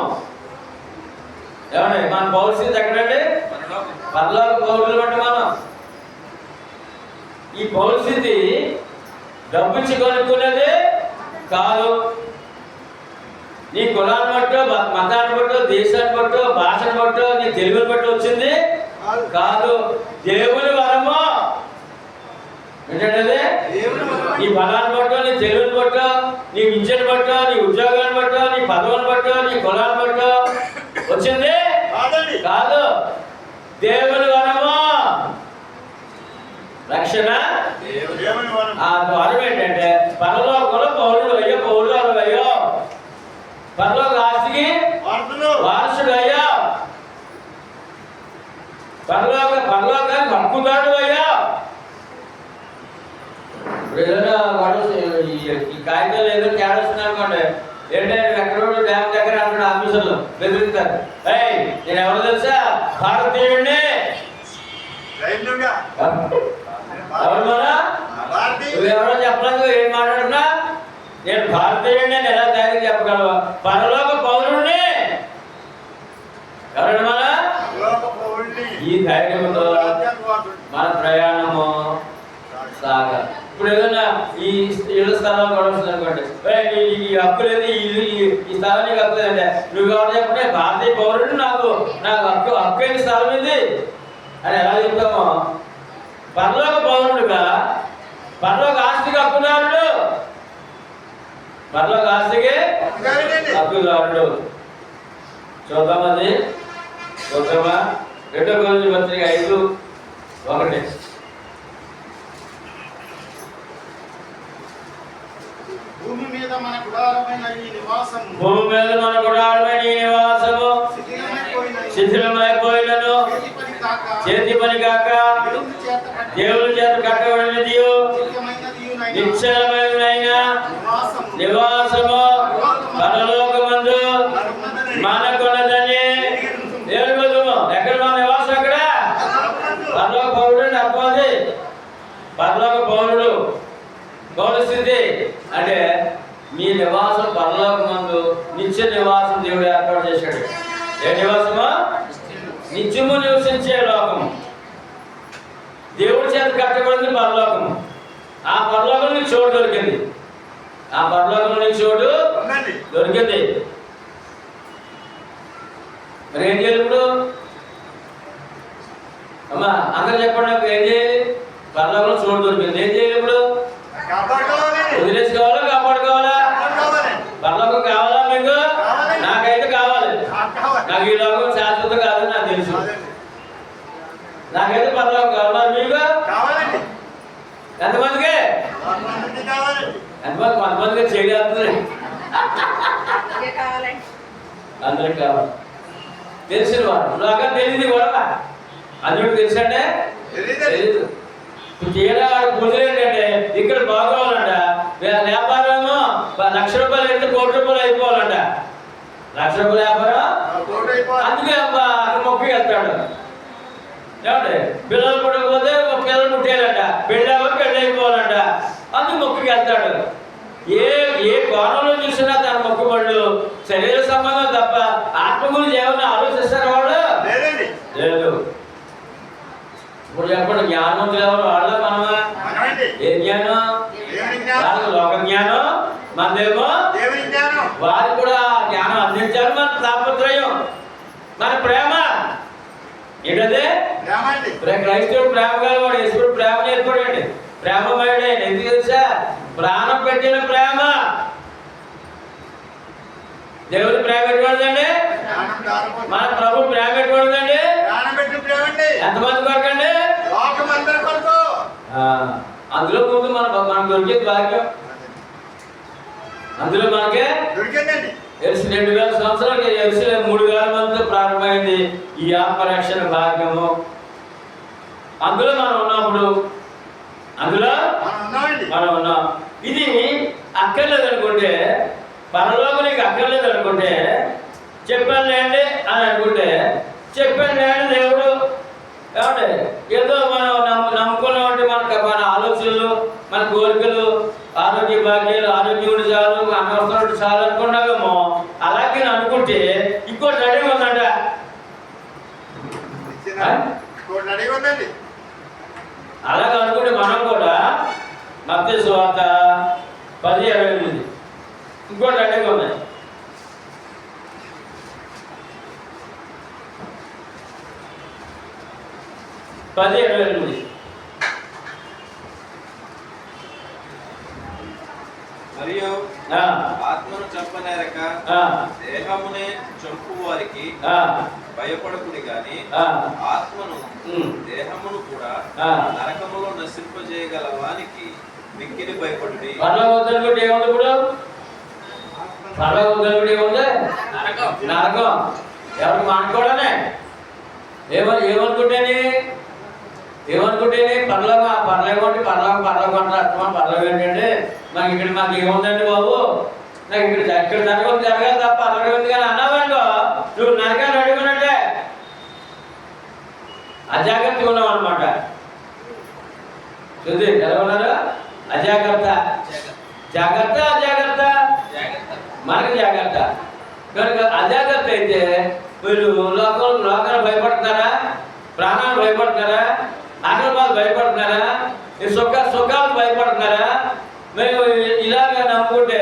S3: ఏమండి, మన పౌరస్థితి ఎక్కడండి? పరలోక పౌరులు బట్టి మనం. ఈ పౌరస్థితి డబ్బిచ్చి కొనుక్కునేది కాదు. నీ కులాన్ని బట్టో, మతాన్ని బట్టో, దేశాన్ని బట్టో, భాషను బట్టో, నీ తెలుగుని బట్టో వచ్చింది కాదు. దేవుని వరము. ఏంటంటే నీ బలాన్ని బట్టో, నీ తెలుగుని బట్టో, నీ విద్యను బట్టో, నీ ఉద్యోగాన్ని బట్టో, నీ పదవుని బట్టో, నీ కులాన్ని బట్టో వచ్చింది కాదు. దేవుని వరము. రక్షణ ఆ వరం ఏంటంటే పరలోకంలో పౌరుడు అయ్యో, పౌరుడు అయ్యో, పరలోక ఆస్తికి వారసుడు అయ్యా, పరలోకానికి హక్కుదారుడు అయ్యా. ఇప్పుడు ఏదైనా వాడు ఈ కాగితాలు ఏదో తేడాస్తుంది అనుకోండి, ఏంటంటే ఎక్కడో డ్యామ్ దగ్గర అక్కడ ఆఫీసర్లు బెదిరిస్తారు. నేను ఎవరు తెలుసా? భారతీయుడిని. ఎవరు మన? నువ్వెవరో చెప్పలేదు, ఏం మాట్లాడుతున్నా? నేను భారతీయుడిని. నేను ఎలా ధైర్యం చెప్పగలవు? పరలోక పౌరుడిని. ఎవరండి మన? ఈ ధైర్యంతో మన ప్రయాణము సాగాలి. ఇప్పుడు ఏదైనా ఈ ఇళ్ళ స్థలాలు కూడా వస్తుంది అనుకోండి, ఈ హక్కు లేదు, ఈ స్థలం నీకు హక్కు లేదంటే నువ్వు ఎవరు చెప్పంటే భారతీయ పౌరుడు, నాకు హక్కు స్థలం ఇది అని ఎలా చెప్తామో, పరలోక పౌరుడుగా పరలోక ఆస్తికి హక్కుదారుడు, పరలోక ఆస్తికి హక్కుదారుడు. చూద్దామా?
S1: 2 కొరింథీ పత్రిక 5:1.
S5: భూమి మీద మన గుడారమైన ఈ నివాసము
S1: భూమి మీద మన గుడారమైన ఈ నివాసము శిథిలమైపోయినను చేతి పని కాక దేవుని చేత కట్టబడినదియు నిశ్చలమైన నివాసము పరలోకమందు మనకున్నదని ఎరుగుదుము. ఎక్కడ మన నివాసం? ఎక్కడ? పరలోక పౌరుడు అంటే అర్థం అది. పరలోక పౌరుడు స్థితి అంటే మీ నివాసం పరలోకమందు నిత్య నివాసం దేవుడు ఏర్పాటు చేశాడు. ఏ నివాసము? నిత్యము నివసించే లోకము. దేవుడి చేత కట్టబడింది పరలోకము. ఆ పరలోకంలో నీకు చోటు దొరికింది. ఆ పరలోకంలో నీకు చోటు దొరికింది. మరి ఏం చేయాలి ఇప్పుడు? అమ్మా అందరూ చెప్పండి, నాకు ఏం చేయాలి? పరలోకంలో చోటు దొరికింది, ఏం చేయాలి ఇప్పుడు? వదిలేసుకోవాలా కాపాడుకోవాలా? పరలోకం కావాలా మీకు? నాకైతే కావాలి. నాకు ఈ లోకం శాశ్వతం కాదని నాకు తెలుసు. నాకైతే పరలోకం కావాలి. మీకు ఎంతమందికి? ఎంతమంది? కొంతమందికి చేయగలుగుతుంది. అందరికి కావాలి. తెలిసిన వాడు లోకం తెలియదు కూడా. అందరికి తెలుసంటే తెలీదు. తీరా పూజలు ఏంటంటే ఇక్కడ బాగోవాలంట. వ్యాపారమేమో ₹1,00,000 అయితే ₹1,00,00,000 అయిపోవాలంట. ₹1,00,000 వ్యాపారం. అందుకే అక్కడ మొక్కకి వెళ్తాడు. ఏమంటే పిల్లలు పుట్టకపోతే పిల్లలు పుట్టేయాలంట. పెళ్ళి అయిపోవాలంట. అందుకు మొక్కకి వెళ్తాడు. ఏ కోణంలో చూసినా తన మొక్కుబడులు శరీర సంబంధం తప్ప ఆత్మ గురించి ఏమైనా ఆలోచిస్తారు వాళ్ళు? లేదు. ఇప్పుడు చెప్పండి, జ్ఞానవంతులు ఎవరు? వాళ్ళ మనమా? ఏ జ్ఞానం? వాళ్ళకి లోక జ్ఞానం, మనదేమో వారికి కూడా జ్ఞానం అందించాలి. మన తాపత్రయం, మన ప్రేమ ఏంటదే? క్రైస్తవుడు ప్రేమ కలవాడు, యేసుడు ప్రేమ నేర్పడండి. ప్రేమమయుడే. ఎందుకు తెలుసా? ప్రాణం పెట్టిన ప్రేమ. దేవుని ప్రేమ ఎటువంటిదండి? మన ప్రభు ప్రేమ ఎటువంటిదండి? ఎంతమంది కొరకండి? అందులో ముందు మనకు దొరికేది భాగ్యం. అందులో మనకే దొరికిందండి. 2000 సంవత్సరాలకి 3,000 మందితో ప్రారంభమైంది ఈ ఆత్మరక్షణ భాగ్యము. అందులో మనం ఉన్నప్పుడు అందులో మనం ఉన్నాం. ఇది అక్కర్లేదు అనుకుంటే, పరలోకం నీకు అక్కర్లేదు అనుకుంటే, చెప్పాను లేండి అని అనుకుంటే, చెప్పాను లేండి దేవుడు. ఏమంటే ఏదో మనం నమ్ముకున్నామంటే మన ఆలోచనలు, మన కోరికలు, ఆరోగ్య భాగ్యాలు, ఆరోగ్యం చాలు, అనవసరం చాలు అనుకున్నామేమో. అలాగే అనుకుంటే ఇంకోటి రెడీగా ఉందంట. అలాగే అనుకుంటే మనం కూడా మత్తయి సువార్త 10:28 ఇంకోటి రెడీగా ఉన్నాయి. 10:28
S4: మరియు ఆత్మను చంపనేరక దేహమునే చంపు వారికి భయపడకుడి గాని ఆత్మను దేహమును కూడా నరకములో నశింపజేయగల వానికి మిక్కిలి భయపడుడి.
S1: పరలోకం ఏముంది? ఇప్పుడు పరలోకం ఏముంది? నరకం. ఎవరు మానుకోవడమే. ఏమనుకుంటేనే పరలోకం అంటారు. అర్థమా? పరలోకం ఏంటంటే మాకు ఏముందండి బాబు, నాకు ఇక్కడ జరగాలి తప్ప పరలోకం ఉంది కానీ అన్నావనుకో, నువ్వు నరకాన్ని అడుగున్నట్టే. అజాగ్రత్తగా ఉన్నావు అనమాట. చూసి ఎలా ఉన్నారు? అజాగ్రత్త. జాగ్రత్త, అజాగ్రత్త. మనకి జాగ్రత్త. కనుక అజాగ్రత్త అయితే వీళ్ళు లోకాలు భయపడుతున్నారా? ప్రాణాలు భయపడుతున్నారా? ఆకలి భయపడుతున్నారా? సుఖాలు భయపడుతున్నారా? మేము ఇలాగ నమ్ముకుంటే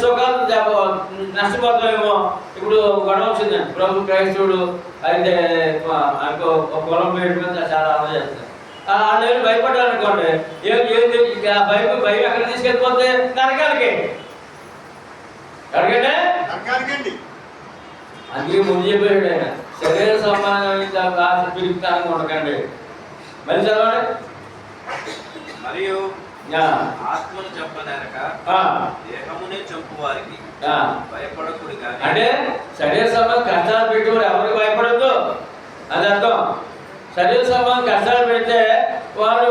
S1: సుఖాలు నష్టపోతామేమో. ఇప్పుడు గొడవ వచ్చిందండి. ప్రభు క్రైస్తవుడు అయితే పొలం పెట్టుకుని చాలా ఆలోచిస్తారు. వాళ్ళు భయపడ్డారు అనుకోండి, భయం ఎక్కడ తీసుకెళ్ళిపోతే నరకానికి. అడగండి. అందుకే ముందు చెప్పాడు ఆయన, శరీర సంబంధమైన ఆశ పిలుపుతానికి ఉండకండి. మళ్ళీ చదవండి.
S4: మరియు
S1: ఆ,
S4: ఆత్మను చంపనేరక
S1: ఆ,
S4: దేహమునే చంపు వారికి
S1: ఆ.
S4: భయపడకుడి గాని
S1: అంటే శరీర సంబంధం కష్టాలు పెట్టి ఎవరికి భయపడద్దు అది అర్థం. శరీర సంబంధం కష్టాలు పెడితే వాడి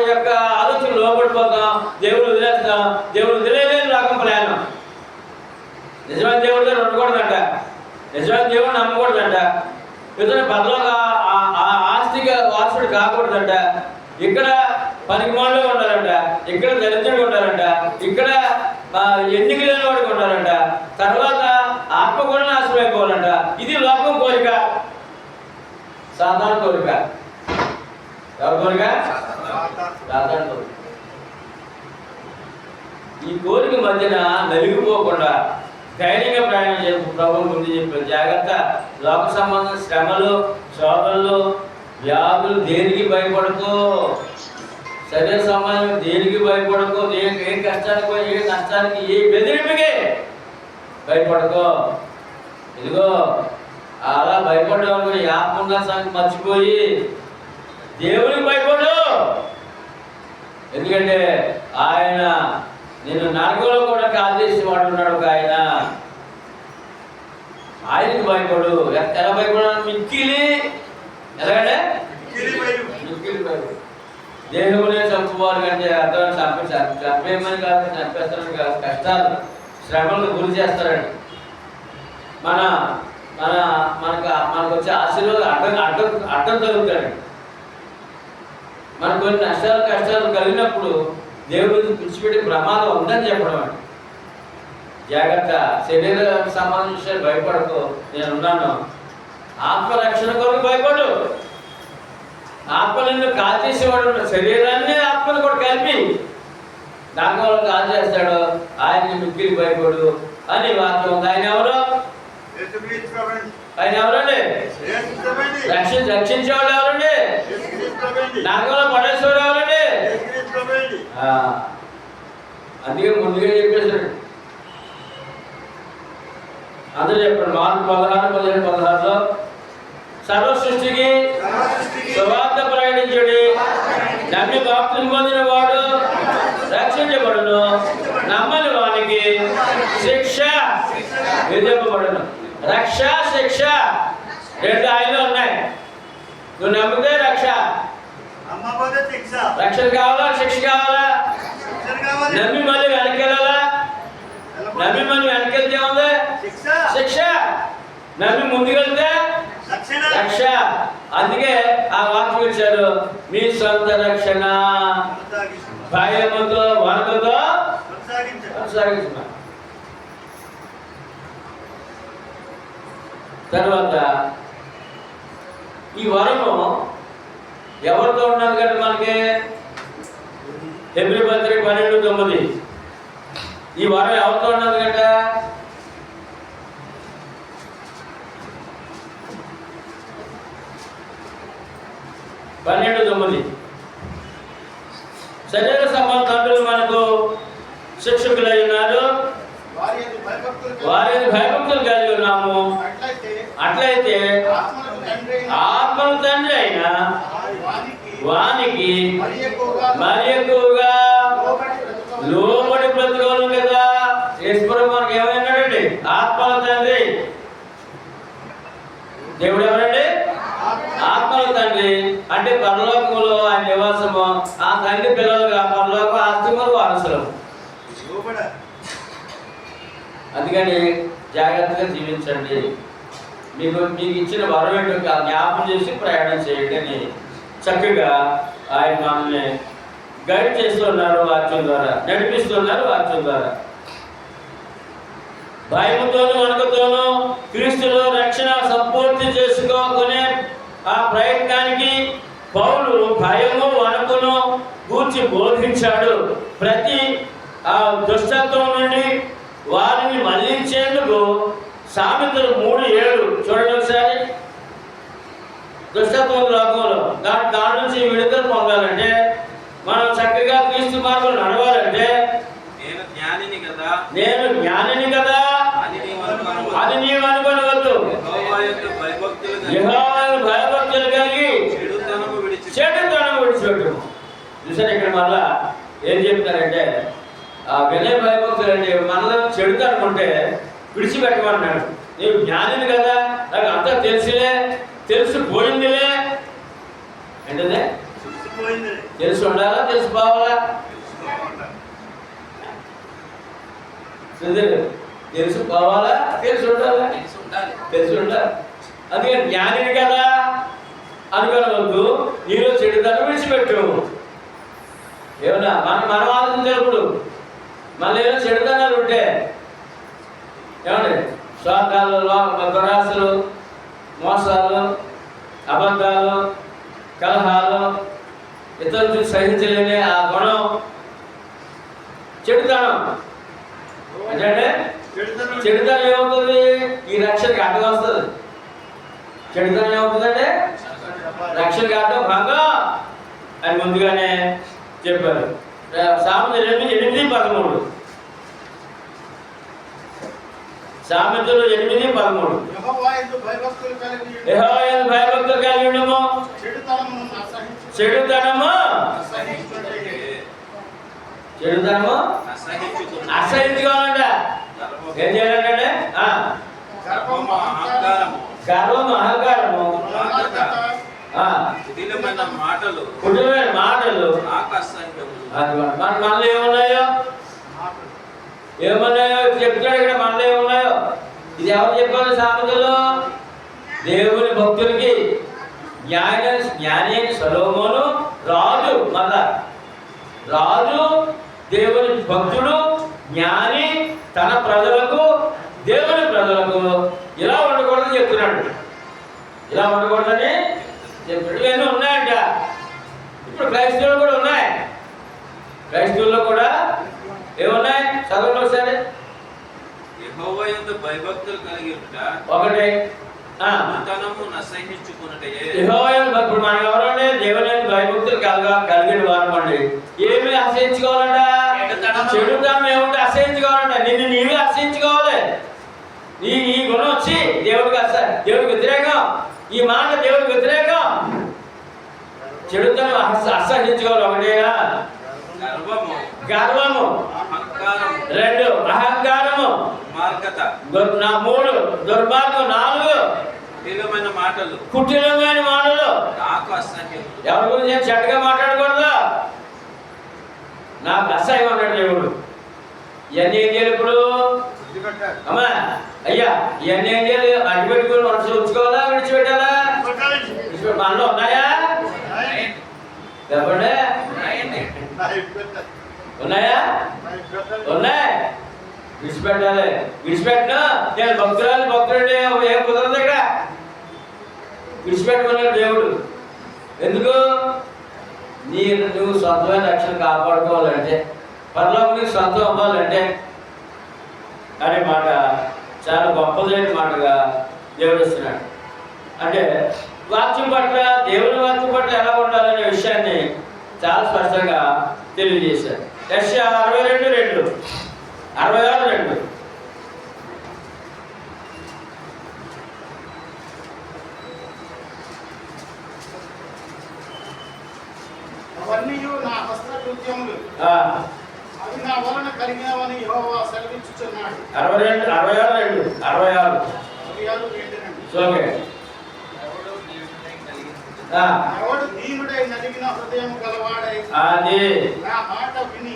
S1: యొక్క ఆలోచన లోపడిపోతాం, దేవుడు వదిలేస్తాం. దేవుడు వదిలేదని రాకం ప్రయాణం. నిజమైన దేవుడితో ఉండకూడదంట, నిజమైన దేవుడిని నమ్మకూడదంట, ఇతను బదలుగా ఆస్తిగా వారసుడు కాకూడదంట, ఇక్కడ పనికిమాలలో ఉండాలంట, ఇక్కడ దరిద్రుడు ఉండాలంట, ఇక్కడ ఎన్నిక లేని వాడికి ఉండాలంట, తర్వాత ఆత్మ కూడా నాశనం అయిపోవాలంట. ఇది లోకం కోరిక, సాధారణ కోరిక. ఎవరి కోరిక? సాధారణ కోరిక. ఈ కోరిక మధ్యన నలిగిపోకుండా ధైర్యంగా ప్రయాణం చేసి ప్రభువు ముందు చెప్పారు, జాగ్రత్త. లోక సంబంధం శ్రమలు, శోధనలు, వ్యాధులు దేనికి భయపడకో, శరీర సంబంధం దేనికి భయపడకో, ఏ కష్టానికి ఏ నష్టానికి ఏ బెదిరింపుకి భయపడకో. ఇదిగో అలా భయపడ్డావు ఈ ఆత్మ సంగతి మర్చిపోయి దేవునికి భయపడు. ఎందుకంటే ఆయన నేను నరకంలో కూడా కాల్చేసి వాడు ఉన్నాడు ఒక ఆయన. ఆయనకి భయపడు. ఎలా భయపడాలి? మిక్కిలి ఎలాగంటే మిక్కిలి భయపడు. దేహమునే చంపుకోవాలి కంటే అర్థం చంపేమని కాదు, చంపేస్తారని కాదు, కష్టాలు శ్రమలకు గురి చేస్తారండి. మనకు వచ్చే ఆశీర్వాదం అడ్డం కలుగుతాడండి. మనకు కొన్ని కష్టాలు కలిగినప్పుడు దేవుడు పిలిచిపెట్టి ప్రమాదం ఉందని చెప్పడం అండి. జాగ్రత్త. శరీర సంబంధం విషయాలు భయపడకు, నేనున్నాను. ఆత్మరక్షణ కొరకు భయపడు. ఆత్మ నిన్ను కాల్చేసేవాడు, శరీరాన్ని ఆత్మను కూడా కలిపి దానివల్ల కాల్ చేస్తాడు. ఆయన్ని మిక్కిలి భయపడు అని వాక్యం ఉంది. ఆయన ఎవరు? ఆయన ఎవరండి? రక్షించేవాడు ఎవరండి? నరకంలో పడేసేవాడు ఎవరండి? అందుకే ముందుగా చెప్పేశాడు. అందరూ చెప్పండి. మార్పు 16:15-16లో సర్వ సృష్టికి సువార్త ప్రకటించుడి, నమ్మి బాప్తిస్మం పొందిన వాడు రక్షించబడును, నమ్మని వానికి శిక్ష విధింపబడును. రక్ష, శిక్ష రెండు ఆయనలో ఉన్నాయి. నువ్వు నమ్మితే రక్ష, రక్షణ కావాలా, శిక్ష కావాలా? నమ్మి మళ్ళీ వెనకెళ్ళాలా? నమ్మి మళ్ళీ వెనకెళ్తే ఉంది శిక్ష, నమ్మి ముందుకెళ్తే రక్ష. అందుకే ఆ వాక్యం ఇచ్చారు, మీ సొంత రక్షణ భయముతో వణుకుతో కొనసాగించమని. తర్వాత ఈ వరము ఎవరితో ఉన్నది కంటే మనకి హెబ్రీ పత్రిక 12:9 ఈ వరం ఎవరితో ఉన్నది కంట? శరీర సంబంధులు మనకు శిక్షకులై ఉన్నారు, వారి భయభక్తులు కలిగి ఉన్నాము. అట్లయితే ఆత్మను తండ్రి అయిన వానికి మరి ఎక్కువగా లోబడి బ్రతకగలం కదా. ఈశ్వరం మనకు ఏమైనాడండి? ఆత్మల తండ్రి. దేవుడు ఎవరండి? ఆత్మల తండ్రి. అంటే పరలోకములో ఆయన నివాసము, ఆ తండ్రి పిల్లలుగా పరలోక ఆస్తిములు వారసులు. అందుకని జాగ్రత్తగా జీవించండి. మీకు ఇచ్చిన వరం ఏంటో జ్ఞాపకం చేసి ప్రయాణం చేయండి అని చక్కగా ఆయన మనల్ని గైడ్ చేస్తున్నారు వాక్యం ద్వారా, నడిపిస్తున్నారు వాక్యం ద్వారా. భయముతోనూ వణుకుతోనూ క్రీస్తులో రక్షణ సంపూర్తి చేసుకోకునే ఆ ప్రయత్నానికి పౌలు భయము వణుకును గూర్చి బోధించాడు. ప్రతి ఆ దుష్టత్వం నుండి వారిని మళ్లించేందుకు సామెతలు 3:7 చూడండి ఒకసారి. దుష్టత్వం లోకంలో దాని నుంచి విడుదల పొందాలంటే, మనం చక్కగా క్రీస్తు మార్గంలో నడవాలంటే, నేను జ్ఞానిని కదా అని నీవు అనుకోనవద్దు. యెహోవాను చూసారు ఇక్కడ మళ్ళా ఏం చెప్తారంటే ఆ వినయ భయభక్తులు అంటే మనలో చెడుతా అనుకుంటే విడిచిపెట్టమన్నాడు. నీవు జ్ఞానిని కదా, నాకు అంతా తెలిసిపోయిందిలే ఏంటదే, తెలిసి ఉండాలా తెలిసిపోవాలా, తెలిసిపోవాలా తెలిసి ఉండాలా, తెలిసి ఉండాలి. అందుకని జ్ఞానిని కదా అనుకోవద్దు, నీలో చెడుదనం విడిచిపెట్టు. ఏమన్నా మనం ఆలోచించినప్పుడు మన ఏదో చెడుదనాలు ఉంటే ఏమండి స్వార్థాలు, దురాశలు, మోసాలు, అబద్ధాలు, కలహాలు, ఇతరులు సహించలేని ఆ గుణం చెడుతనం అంటే చెడుతనం ఏమవుతుంది? ఈ రక్షణకి అడ్డం వస్తుంది. చెడుతనం ఏమవుతుందంటే రక్షణకి అడ్డం భంగం అని ముందుగానే చెప్పారు. సామెతలు 8:13 సామెతలు 8:13 యెహోవా యందు భయభక్తులు కలిగి ఉండము, చెడుతనము అసహించుకోవాలంట. ఏం చేయాలంటే గర్వము, అహంకారము,
S4: కుటిలమైన మాటలు
S1: మనలో ఏమున్నాయో చెప్తాడు ఇక్కడ. మనలో ఏమున్నాయో ఇది ఎవరు చెప్పాలి? సామెతలు దేవుని భక్తులకి జ్ఞాని అయిన సొలొమోను రాజు, రాజు దేవుని భక్తుడు జ్ఞాని తన ప్రజలకు, దేవుని ప్రజలకు ఇలా ఉండకూడదని చెప్తున్నాడు. ఇలా ఉండకూడదని చెప్తాడు. ఇవన్నీ ఉన్నాయంట. ఇప్పుడు క్రైస్తవులు కూడా ఉన్నాయి. క్రైస్తవుల్లో కూడా ఏమున్నాయి? చదవండి ఒకసారి.
S4: యెహోవా యందు భయభక్తులు కలిగి ఉంట,
S1: ఒకటి
S4: తనము నసహించుకున్నటే.
S1: ఇప్పుడు మనం ఎవరండి? దేవుని భయభక్తులు కలిగిన వారమండి. ఏమి అసహించుకోవాలంట? చెడుతనం ఏముంటే అసహించుకోవాలంట. నీవే అసహించుకోవాలి. నీ గుణం వచ్చి దేవుడికి వ్యతిరేకం, ఈ మాట దేవుడికి వ్యతిరేకం. చెడుతనం అసహించుకోవాలి. ఒకటేనా? గర్వము, 2 అహంకారము, 3 దుర్మార్గం, 4 కుటిలమైన మాటలు. ఎవరి గురించి చెడ్డగా మాట్లాడకూడదు. నాకు అసహ్యం అన్నాడు దేవుడు. ఇవన్నీ ఏం చేయాలి ఇప్పుడు? అమ్మా అయ్యా, ఇవన్నీ ఏం చేయాలి? అడ్డుపెట్టుకుని మనసు ఉంచుకోవాలా, విడిచిపెట్టాలా? మనలో ఉన్నాయా? చెప్పండి. ఉన్నాయా? ఉన్నాయి. విడిచిపెట్టాలి. విడిచిపెట్టినా నేను భక్తుడు ఏం కుదరదు ఇక్కడ. విడిచిపెట్టుకున్నాడు దేవుడు. ఎందుకు? నువ్వు సొంతమైన రక్షణ కాపాడుకోవాలంటే, పరలోకం నీకు సొంతం అవ్వాలంటే అనే మాట చాలా గొప్పదైన మాటగా దేవుడు ఇస్తున్నాడు. అంటే వాక్యం పట్ల, దేవుని వాక్యం పట్ల ఎలా ఉండాలనే విషయాన్ని చాలా స్పష్టంగా తెలియజేశారు. యెషయా 62:2, 66:2.
S5: అవన్నీ నా హస్తకృత్యములు, అవి నా వలన కలిగినవని యెహోవా సెలవిచ్చుచున్నాడు.
S1: 66:2. ఓకే.
S5: ఎవడు దీనుడై నలిగిన హృదయం గలవాడై
S1: అది
S5: నా మాట విని,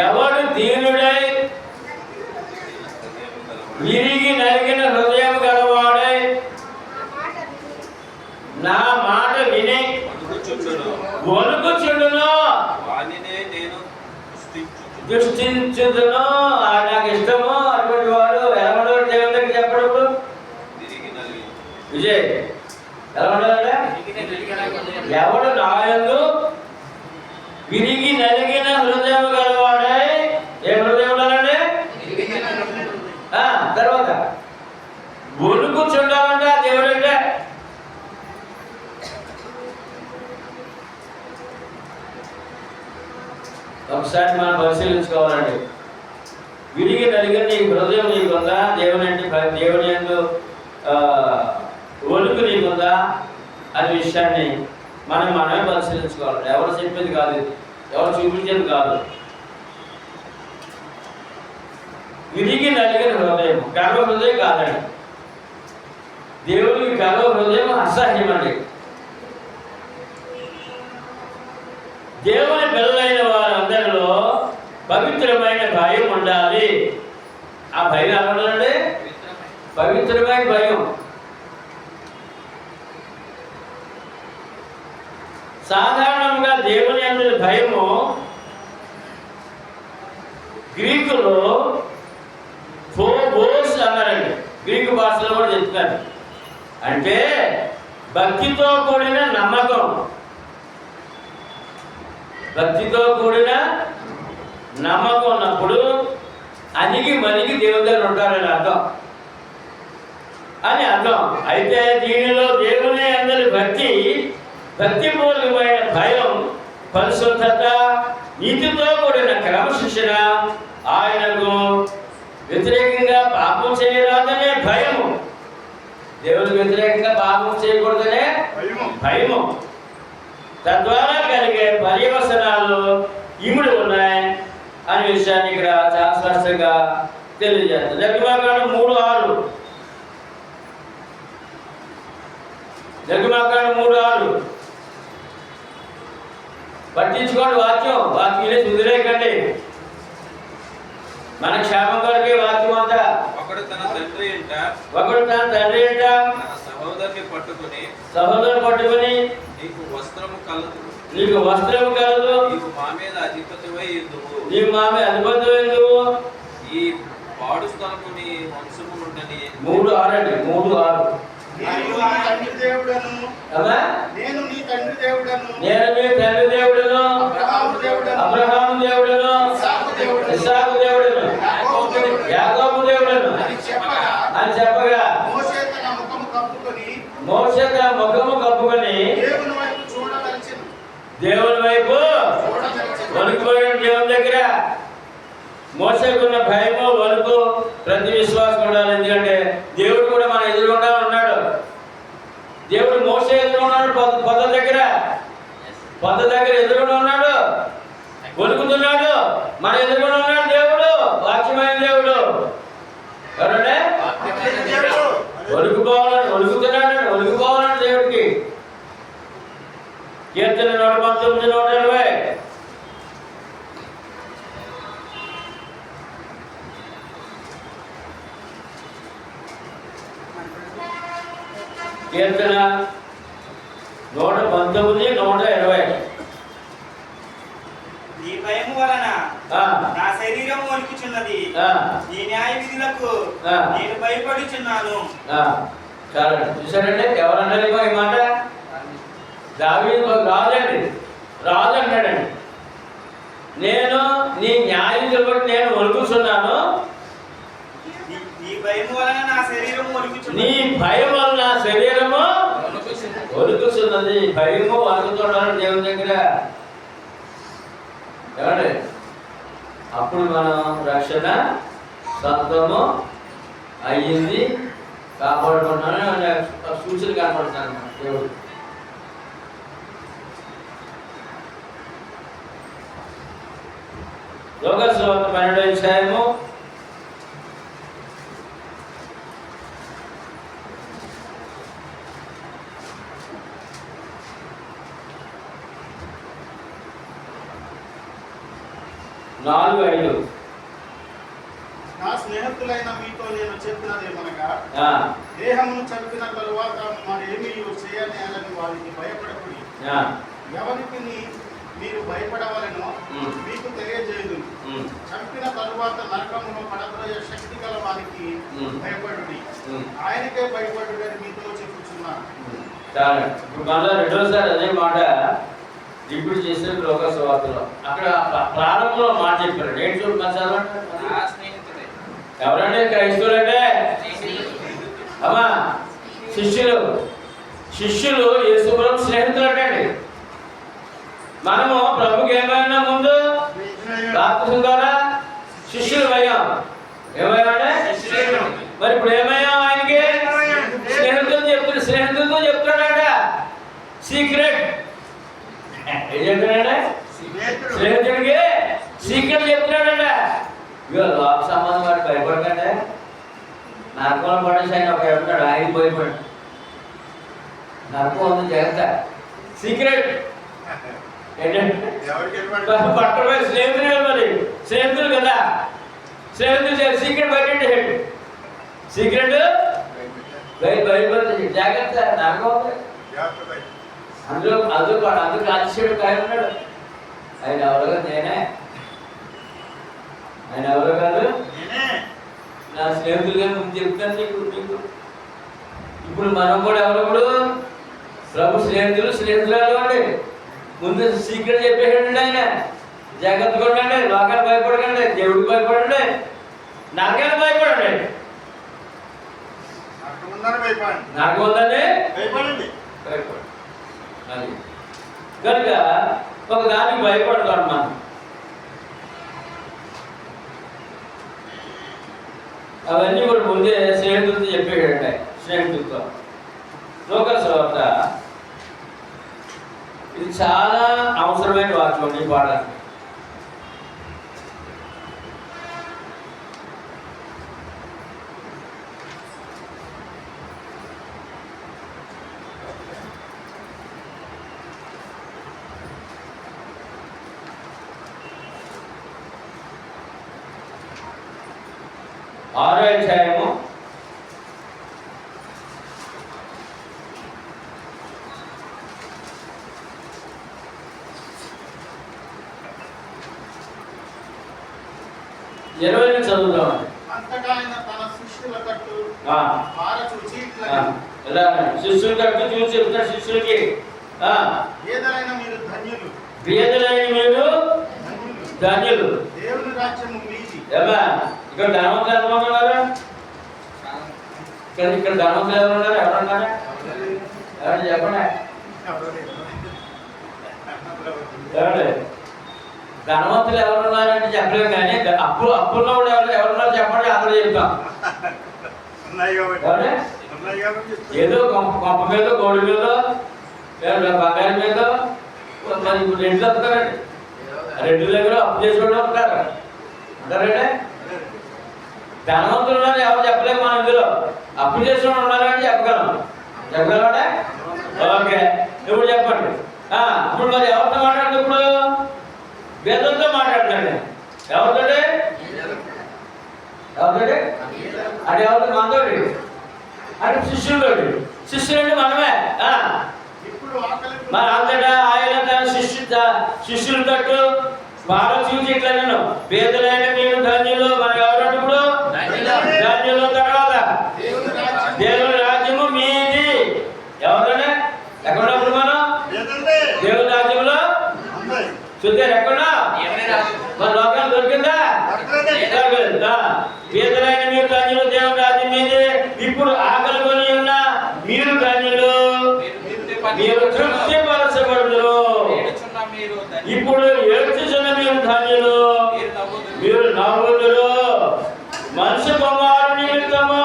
S1: ఎవడు దీనుడై విరిగి నలిగిన హృదయం గలవాడై నా మాట విని వణుకుచుండును, దృష్టించుదును. నాకు ఇష్టము అటువంటి వాడు ఎలా ఉండదు? దేవుని దగ్గర చెప్పడప్పుడు విజయ్ ఎలా ఉండాలంటే, ఎవడు నాయందు విరిగి నలిగిన హృదయం గలవాడై, ఏ హృదయం ఉండాలంటే తర్వాత వణుకుచుండాలంట దేవుడు అంటే. ఒకసారి మనం పరిశీలించుకోవాలండి. విరిగి నలిగిన నీ హృదయం నీకుందా? దేవుని యందు వణుకు నీకుందా అనే విషయాన్ని మనమే పరిశీలించుకోవాలి. ఎవరు చెప్పేది కాదు ఇది. ఎవరు చూపించేది కాదు. విరిగి నలిగిన హృదయం, గర్వ హృదయం కాదండి. దేవునికి గర్వ హృదయం అసహ్యం అండి. దేవుని పిల్లలైన వారందరిలో పవిత్రమైన భయం ఉండాలి. ఆ భయం ఎలా ఉండాలండి? పవిత్రమైన భయం. సాధారణంగా దేవుని యందు భయము గ్రీకులో ఫోబోస్ అన్నారండి. గ్రీకు భాషలో కూడా చెప్తారు. అంటే భక్తితో కూడిన నమ్మకం, భక్తితో కూడిన నమ్మకం ఉన్నప్పుడు అణిగి మణిగి దేవుని దగ్గర ఉంటారని అర్థం అయితే దీనిలో దేవుని అందరి భక్తిపూర్వకమైన భయం, పరిశుద్ధత, నీతితో కూడిన క్రమశిక్షణ, ఆయనకు వ్యతిరేకంగా పాపం చేయరాదనే భయము, దేవునికి వ్యతిరేకంగా పాపం చేయకూడదనే భయము, తద్వారా కలిగే పర్యవసనాలు ఇముడు ఉన్నాయి అనే విషయాన్ని ఇక్కడ చాలా స్పష్టంగా తెలియజేస్తుంది. నిర్గమాకాండం 3:6, నిర్గమాకాండం 3:6. పట్టించుకోండి వాక్యం వదిలేయకండి. మన క్షేమం కొరకే వాక్యం అంతా.
S4: ఒకడు తన తండ్రి ఏంట సహోదరుని పట్టుకుని నీకు వస్త్రము కలదు, నీకు మా మీద అధిపతివై ఎందువు, ఈ పాడు స్థలము నీ వంశము నుండని.
S1: 3:6.
S5: నేను నీ తండ్రి దేవుడను,
S1: అబ్రహాము దేవుడను, ఇస్సాకు దేవుడను, యాకోబు దేవుడను అని చెప్పగా
S5: మోషే తన ముఖము కప్పుకొని
S1: దేవుని వైపు వణుకుపోయిన దేవుని దగ్గర. మోసేకున్న భయము, వణుకు ప్రతి విశ్వాసం ఉండాలి. ఎందుకంటే దేవుడు కూడా మన ఎదురుగుండా ఉన్నాడు. దేవుడు మోసే ఎదురున్నాడు, పొద దగ్గర ఎదురుగా ఉన్నాడు, వణుకుతున్నాడు. మన ఎదురుగా ఉన్నాడు దేవుడు, వాక్యమైన దేవుడు. ఎవరంటే వణుకుపోవాలని దేవుడికి. కీర్తన 119, 120. కీర్తన 119, 120.
S6: నీ భయము వలన నా శరీరం వణుకుచున్నది, నీ న్యాయ విధులకు నేను భయపడుచున్నాను.
S1: చాలా చూసారండి. ఎవరన్నారు ఈ మాట? దావీదు రాజు అన్నాడండి. నేను నీ న్యాయ విధులు బట్టి నేను వణుకుతున్నాను.
S6: నీ భయం వలన నా శరీరం వణుకుచున్నది.
S1: నీ భయం వలన నా శరీరము వణుకుతున్నది. భయము వణుకుతున్నాను దేవుని దగ్గర. ఏమండి? అప్పుడు మనం రక్షణ సొంతము అయ్యింది, కాపాడుకుంటున్నాను సూచన కనపడుతున్నాను దేవుడు. లోకస్వార్త 12వ అధ్యాయము 4:5.
S5: నా స్నేహితులైన మీతో నేను చెప్పినదేమనగా, దేహమును చంపిన తరువాత మరేమీ చేయనేలని వారికి భయపడకుడి. ఎవరికి మీరు భయపడవలెనో మీకు తెలియజేయదు. చంపిన తరువాత నరకమును పడద్రోయ శక్తి గల వారికి భయపడుడి. ఆయనకే భయపడుడి అని మీతో చెప్పుచున్నాను.
S1: ఇప్పుడు మళ్ళీ రెండోసారి అదే మాట రిపీట్ చేసిన లోకస్వార్తలో. అక్కడ ప్రారంభంలో మాట చెప్పారు. ఏంటి ఎవరంటే క్రైస్తవులంటే అమ్మా శిష్యులు యేసుప్రభు స్నేహితులు అంటండి. మనము ప్రభుకి ఏమైనా ముందు బాప్తిసం ద్వారా శిష్యులు అయ్యాం. ఏమయ్యామంటే మరి ఇప్పుడు ఏమయ్యాం? ఆయనకి స్నేహితులతో చెప్తున్నాడట. సీక్రెట్ ఏం చెప్తున్నాడ? స్నేహితుడికి సీక్రెట్ చెప్తున్నాడంట. ఇక లోక సంబంధం వాడు భయపడకండి. నరకంలో పడేసి ఆయన ఒక ఎవరున్నాడు, ఆయన భయపడు. నరకం ఉంది జాగ్రత్త. సీక్రెట్ ఏంటంటే పట్టబోయే స్నేహితులు మరి స్నేహితులు కదా, స్నేహితులు సీక్రెట్ బయట సీక్రెట్ భయపడి జాగ్రత్త. నరకం ఉంది అందులో అందుకు ఆశిష్యుడు ఆయన ఉన్నాడు. ఆయన ఎవరు కాదు, నేనే. ఆయన ఎవరు కాదు, నా స్నేహితులుగా ముందు చెప్తాను నీకు. ఇప్పుడు మనం కూడా ఎవరు ప్రభు స్నేహితులు అండి. ముందు సీక్రెట్ చెప్పేసాడండి ఆయన. జాగ్రత్తగా ఉండండి, లోకాలు భయపడకండి, దేవుడికి భయపడండి, నరకాలు భయపడండి. నాకు ఉందని భయపడండి. అది కనుక ఒక దానికి భయపడతాడు మనం. అవన్నీ కూడా ముందే స్నేహితులతో చెప్పేటండి. స్నేహితులతో లోకల్ సువార్త ఇది చాలా అవసరమైన వాక్యం ఈ పాఠానికి. ఆరో అధ్యాయము 20 చదువుదామండి.
S5: అంతటా ఆయన తన శిష్యుల కట్టు చూచి
S1: శిష్యుల కట్టు చూసి చెప్తాడు శిష్యులకి,
S5: పేదలైన మీరు ధన్యులు,
S1: ధన్యులు,
S5: దేవుని రాజ్యము మీది.
S1: ఏమా ఇక్కడ ధనవంతులు ఎంతమంది ఉన్నారు? ఇక్కడ ధనవంతులు ఎవరు ఉన్నారు? ఎవరున్నారా? ఎవరు చెప్పండి. ఎవరు ధనవంతులు ఎవరున్నారంటే చెప్పలేము, కానీ అప్పుల్లో కూడా ఎవరున్నారు చెప్పండి, అందరూ చెప్తాం. ఏదో కొంప మీద, గోడి మీద, బంగారం మీద మరి ఇప్పుడు రెడ్లు వస్తారండి. రెడ్డి దగ్గర అప్పు చేసుకోవడం వస్తారు అంటారండి. ధనవంతులు ఉన్నారు ఎవరు చెప్పలేము మనం. ఇందులో అప్పు చేసుకోవడం ఉన్నారంటే చెప్పగలమంటే ఓకే. ఇప్పుడు చెప్పండి. ఇప్పుడు మరి ఎవరితో మాట్లాడుతుంది? ఇప్పుడు పేదలతో మాట్లాడుతున్నాడు. ఎవరితో? అది ఎవరితో? మనతోటి అంటే శిష్యులంటే మనమే. మరి అంతటా ఆయన తన శిష్యులు తట్టు బాగా చూసి ఇట్లా నేను పేదలైన మీరు ధన్యులు. మనకు ఎవరంటే ఇప్పుడు ధన్యులు. తర్వాత దేవుని రాజ్యము మీది. ఎవరైనా ఎక్కడున్నప్పుడు మనం దేవుని రాజ్యంలో చూద్దారు. ఎక్కడున్నా మన లోకాలు దొరికిందా? పేదలైన మీరు ధన్యులు, దేవుని రాజ్యం మీది. ఇప్పుడు ఆకలి కొని ఉన్న మీరు ధన్యులు, మీరు తృప్తిపరచబడుదురు. ఇప్పుడు ఏడ్చుచున్న మీరు ధన్యులు, మీరు నవ్వుదురు. మనుష్య కుమారుని నిమిత్తము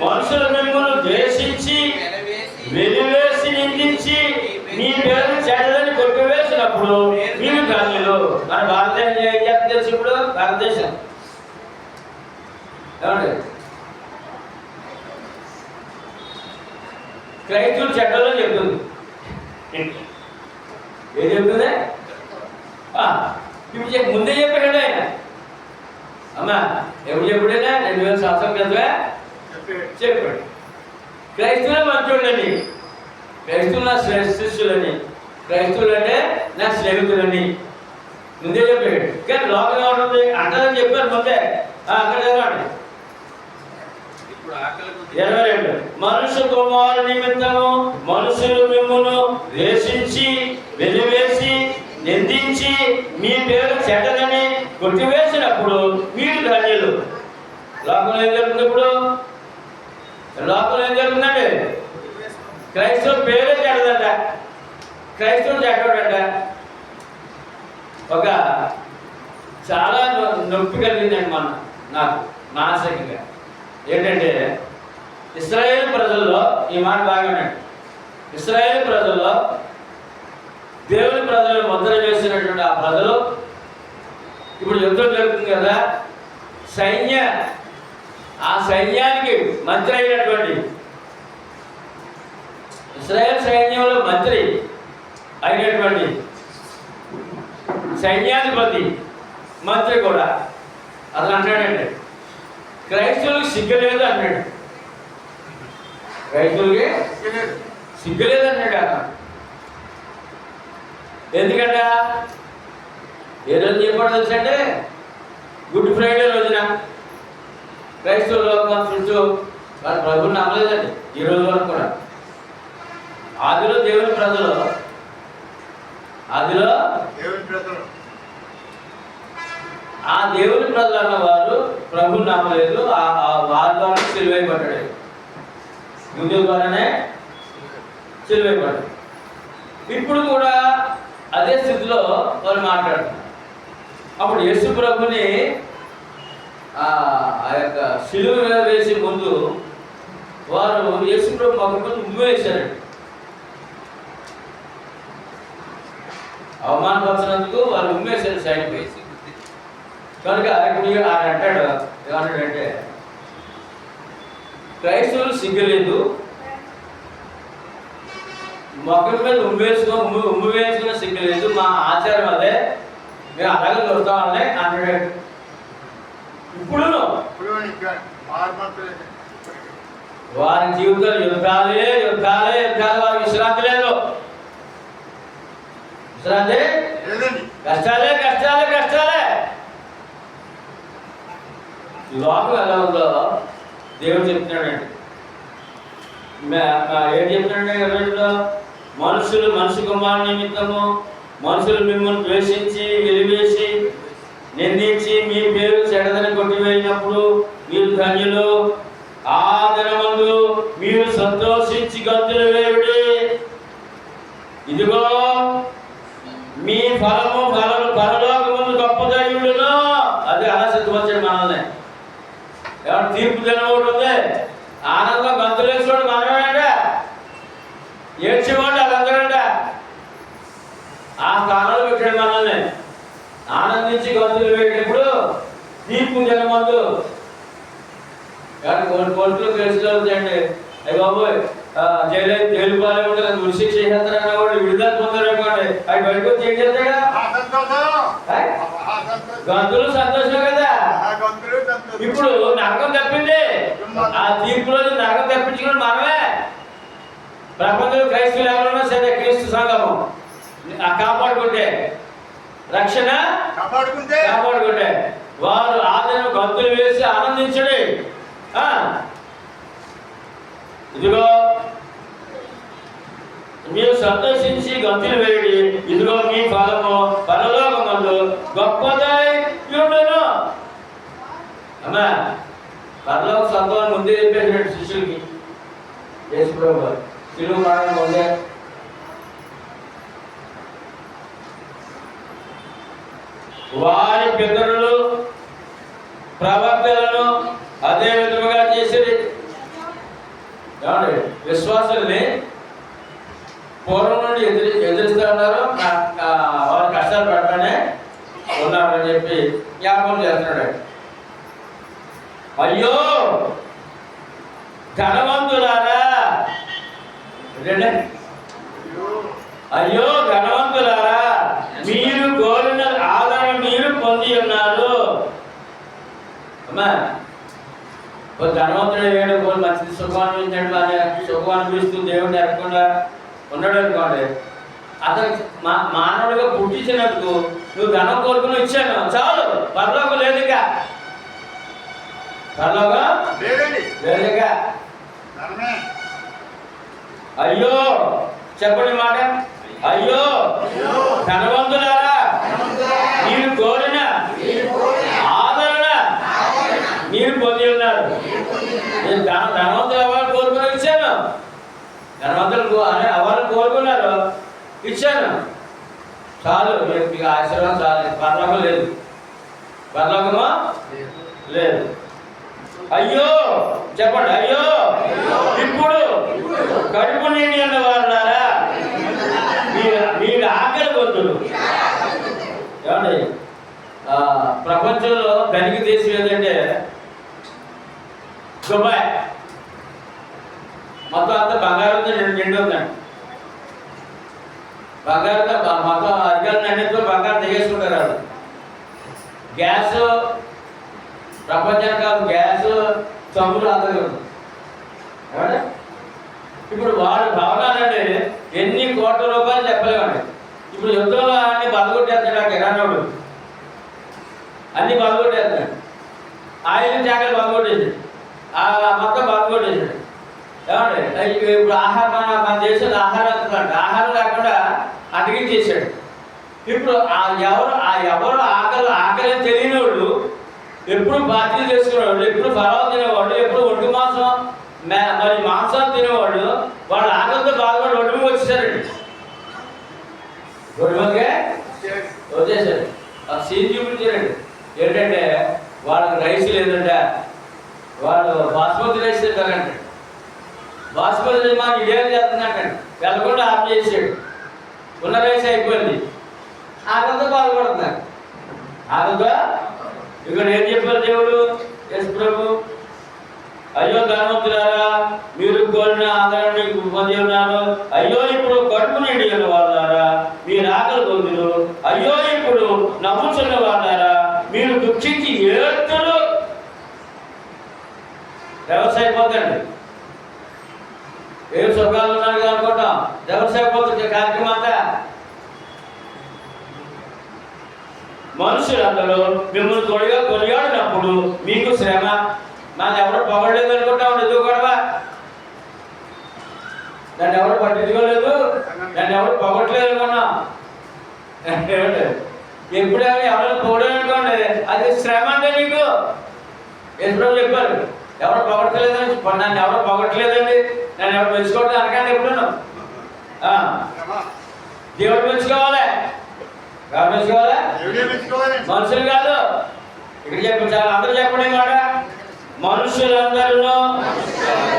S1: మనుషులు మిమ్మల్ని ద్వేషించి వెలివేసి నిందించి మీ పేరు చెడ్డదని కొట్టివేసినప్పుడు మీరు ధన్యులు. మన భారతదేశం ఏం చేస్తుంది ఇప్పుడు? భారతదేశం ఏమండి క్రైస్తవులు చెడ్డలో చెప్తుంది. ఏం చెప్తుంది? ఇప్పుడు ముందే చెప్పాడు ఆయన. అమ్మా ఎప్పుడు చెప్పాడైనా 2000 సంవత్సరాల క్రితమే చెప్పాడు. క్రైస్తవులే మంచోళ్ళని, క్రైస్తవులు నా శిష్యులని, క్రైస్తవులు అంటే నా స్నేహితులని ముందే చెప్పాడు. కానీ లోకంగా ఉంటుంది అంటారని చెప్పారు ముందే. అక్కడ చదవండి 22. మనుష్య కుమారు నిమిత్తము మనుషులు మిమ్మును ద్వేషించి వెలివేసి నిందించి మీ పేరు చెడ్డదని కొట్టివేసినప్పుడు మీరు ధన్యులు. లోకంలో ఏం జరుగుతుంది? ఇప్పుడు లోకంలో ఏం జరుగుతుందండి? క్రైస్తవ పేరే చెడ్డదంట, క్రైస్తవుడు చెడ్డోడంట. ఒక చాలా నొప్పి కలిగిందండి నాకు మానసికంగా. ఏంటంటే ఇశ్రాయేలు ప్రజల్లో ఈ మాట బాగా ఉన్నాడు. ఇశ్రాయేలు ప్రజల్లో దేవుని ప్రజలు ముద్ర వేసినటువంటి ఆ ప్రజలు ఇప్పుడు యుద్ధం జరుగుతుంది కదా, ఆ సైన్యానికి మంత్రి అయినటువంటి ఇశ్రాయేల్ సైన్యంలో మంత్రి అయినటువంటి సైన్యాధిపతి మంత్రి కూడా అతను అంటాడండి, క్రైస్తవులకు సిగ్గులేదు అన్నాడు. క్రైస్తవులకి సిగ్గులేదు అన్నాడు అతను. ఎందుకంట ఏ రోజు చెప్పాడు తెలుసంటే, గుడ్ ఫ్రైడే రోజున క్రైస్తవ లోకం చుట్టూ వారి ప్రభుని నమ్మలేదండి ఈ రోజు వరకు కూడా. ఆదిలో దేవుని ప్రజలు ఆ దేవుని ప్రజలు అన్నవారు ప్రభుని నమ్మలేదు. వారి ద్వారా సిలువైపడ్డాడు, యూదుల ద్వారానే సిలువైపడ్డాడు. ఇప్పుడు కూడా అదే స్థితిలో వాళ్ళు మాట్లాడుతున్నారు. అప్పుడు యేసు ప్రభుని ఆ యొక్క సిలువ వేసే ముందు వారు యేసు ప్రభు మొక్క ముందు ఉమ్ము వేశారండి. అవమానపరిచినందుకు వాళ్ళు ఉమ్మేశారు సైన్ వేసి. కనుక ఇప్పుడు ఆయన అంటాడు, ఏమన్నాడంటే, క్రైస్తవులు సిగ్గులేదు, మొక్కల మీద ఉమ్ము వేసుకున్న సిగ్గులేదు, మా ఆచారం అదే, మేము అలాగే చూస్తామని అన్నాడు. ఇప్పుడు వారి జీవితాలు యుద్ధాలే వారికి విశ్రాంతి లేదు. విశ్రాంతి కష్టాలే. లోకం ఎలా ఉందో దేవుడు చెప్తున్నాడండి. ఏం చెప్తున్నాడంటే రోజులో మనుషు కుమారు నిమిత్తము మనుషులు మిమ్మల్ని ద్వేషించి వెలివేసి నిందించి మీ పేరు చెడదని కొట్టివేయినప్పుడు మీరు ధన్యులు. ఆ దినమందు మీరు సంతోషించి గంతులు వేయుడి. ఇదిగో మీ ఫలము పరలోకమందు గొప్ప దైవుడును. అది అలా సిద్ధపరిచాడు మనల్ని. ఎవరు తీర్పు దినం ఒకటి ఉంది, ఆనందం గంతులు వేసేవాడు మనమేనంట, ఏడ్చేవాడు వాళ్ళందరంట. ఆ స్థానంలో పెట్టాడు మనల్ని. ఆనందించి గంతులు వేయటప్పుడు తీర్పు దినమందు. కానీ కోర్టులో కేసులు అవుతాయండి. అయ్యి బాబోయ్, జైలు పాలే ఉంటుంది, ఉరిశిక్ష చేస్తారన్నా కూడా విడుదల పొందారనుకోండి, అవి బయటకు వచ్చి ఏం చేస్తాడా? గంతులు సంతోషం కదా. ఇప్పుడు నరకం తప్పింది, ఆ తీర్పు రోజు నరకం తప్పించుకుని మనమే. ప్రపంచంలో క్రైస్తవులు ఎవరైనా సరే క్రీస్తు సంఘము కాపాడుకుంటే, రక్షణ కాపాడుకుంటే వారు ఆదరణ గంతులు వేసి ఆనందించండి. ఇదిగో మీరు సంతోషించి గంతులు వేయడి, ఇదిగో మీ ఫలము పరలోకమందు గొప్పదై ఉండును. అమ్మా, పరలోక సంతోషం ముందే చెప్పేసినట్టు శిష్యులకి యేసు ప్రభు సిలువ మరణం ముందే. వారి పితరులు ప్రవక్తలను అదే విధముగా చేసేది. విశ్వాసుల్ని పూర్వం నుండి ఎదిరిస్తూ ఉన్నారు, వారి కష్టాలు పడతానే ఉన్నారని చెప్పి జ్ఞాపకం చేస్తున్నాడు. అయ్యో ధనవంతులారా, అయ్యో ధనవంతులారా, మీరు కోరిన ఆదరణ మీరు పొంది ఉన్నారు. అమ్మా, ధనవంతుడు వేయడం కోరి మంచిది సుఖాన్ని అనుభవిస్తూ దేవుడిని ఎరగకుండా ఉన్నాడు అనుకోండి, అతను మానవుడిగా పుట్టించినందుకు నువ్వు ధనం కోరుకుని ఇచ్చాను చాలు, పరలోకం లేదుగా, పరలోకం లేదుగా. అయ్యో చెప్పండి మాట, అయ్యో ధనవంతులారా, మీరు కోరిన ఆదరణ మీరు పొంది ఉన్నారు. నేను ధనవంతులు ఎవరు కోరుకుని ఇచ్చాను, ధనవంతులు ఎవరు కోరుకున్నారు ఇచ్చాను చాలు, మీకు ఆశీర్వాదం చాలు. పరలోకం లేదు, పరలోకమా లేదు. అయ్యో చెప్పండి, అయ్యో ఇప్పుడు కడుపు నిండి ఉన్నవారులారా, మీరు ఆకలి బంధువులు. ఏమండి ప్రపంచంలో ధనిక దేశం ఏదంటే దుబాయ్. మొత్తం అంతా బంగారంతో నిండి ఉందండి. బంగారంతో మొత్తం అధికారులు అన్నింటిలో బంగారం దిగేసుకుంటారు వాళ్ళు. గ్యాస్ ప్రపంచానికి కాదు, గ్యాస్ చమురు అందరూ ఉంది. ఇప్పుడు వాడు భవనాలండి ఎన్ని కోట్ల రూపాయలు చెప్పలేమండి. ఇప్పుడు యుద్ధంలో అన్ని బలగొట్టేస్తాడు ఆ కిరాణోడు, అన్ని బలగొట్టేస్తాడు. ఆయిల్ ట్యాంకర్లు బలగొట్టేసాడు, మొత్తం బలగొట్టేసాడు. ఏమండి ఇప్పుడు మన దేశంలో ఆహారం లేకుండా అడిగించేసాడు. ఇప్పుడు ఎవరు ఆకలి తెలియని వాళ్ళు, ఎప్పుడు పార్టీలు చేసుకునేవాళ్ళు, ఎప్పుడు ఫలాలు తినేవాళ్ళు, ఎప్పుడు ఒడ్డు మాంసం మరి మాంసాలు తినేవాళ్ళు, వాళ్ళు ఆకలితో బాధపడి ఒడ్డు మీద వచ్చేసారండి. ఒడ్డు మీదకే వచ్చేసారు. ఆ సీన్ చూపించారండి. ఏంటంటే వాళ్ళకి రైస్ లేదంటే వాళ్ళు బాస్మతి రైస్ తింటారంటే, బాస్మతి రైస్ మాకు ఇదేం చేస్తున్నట్టండి వెళ్ళకుండా ఆఫ్ చేసాడు. ఉన్న రైస్ అయిపోయింది. ఆకలితో బాధపడుతున్నారు. ఆకలితో ఇక్కడ ఏం చెప్పారు దేవుడు యేసు ప్రభు? అయ్యో ధనవంతులారా, మీరు కోరిన ఆదరణ పొంది ఉన్నారు. అయ్యో ఇప్పుడు కడుపు నిండి ఉన్న వాళ్ళారా, మీరు ఆకలి పొందురు. అయ్యో ఇప్పుడు నవ్వుచున్న వాళ్ళారా, మీరు దుఃఖించి ఏడుతురు. వ్యవసాయపోతండి ఏం సుఖాలు ఉన్నారు అనుకుంటాం. వ్యవసాయపోతుంది కార్యక్రమం అంతా. మనుషులందరూ మిమ్మల్ని తోడుగా కొనియాడినప్పుడు మీకు శ్రమ. నన్ను ఎవరు పొగడలేదు అనుకుంటాం, ఎందుకు గొడవ? నన్ను ఎవరు పట్టించుకోలేదు, నన్ను ఎవరు పొగట్లేదు అనుకున్నాం. ఎప్పుడైనా ఎవరైనా పొగడలేదు అనుకోండి, అది శ్రమ అంటే నీకు. ఎప్పుడో చెప్పారు ఎవరు పొగట్లేదని. నన్ను ఎవరు పొగట్లేదండి, నన్ను ఎవరు మెచ్చుకోవట్లేదు అనకండి ఎప్పుడూ. దేవుడు మెచ్చుకోవాలి, ఎవరు మెచ్చుకోవాలి? మనుషులు కాదు. ఇక్కడ చెప్పండి, చాలా అందరూ చెప్పండి మాట. మనుషులందరూ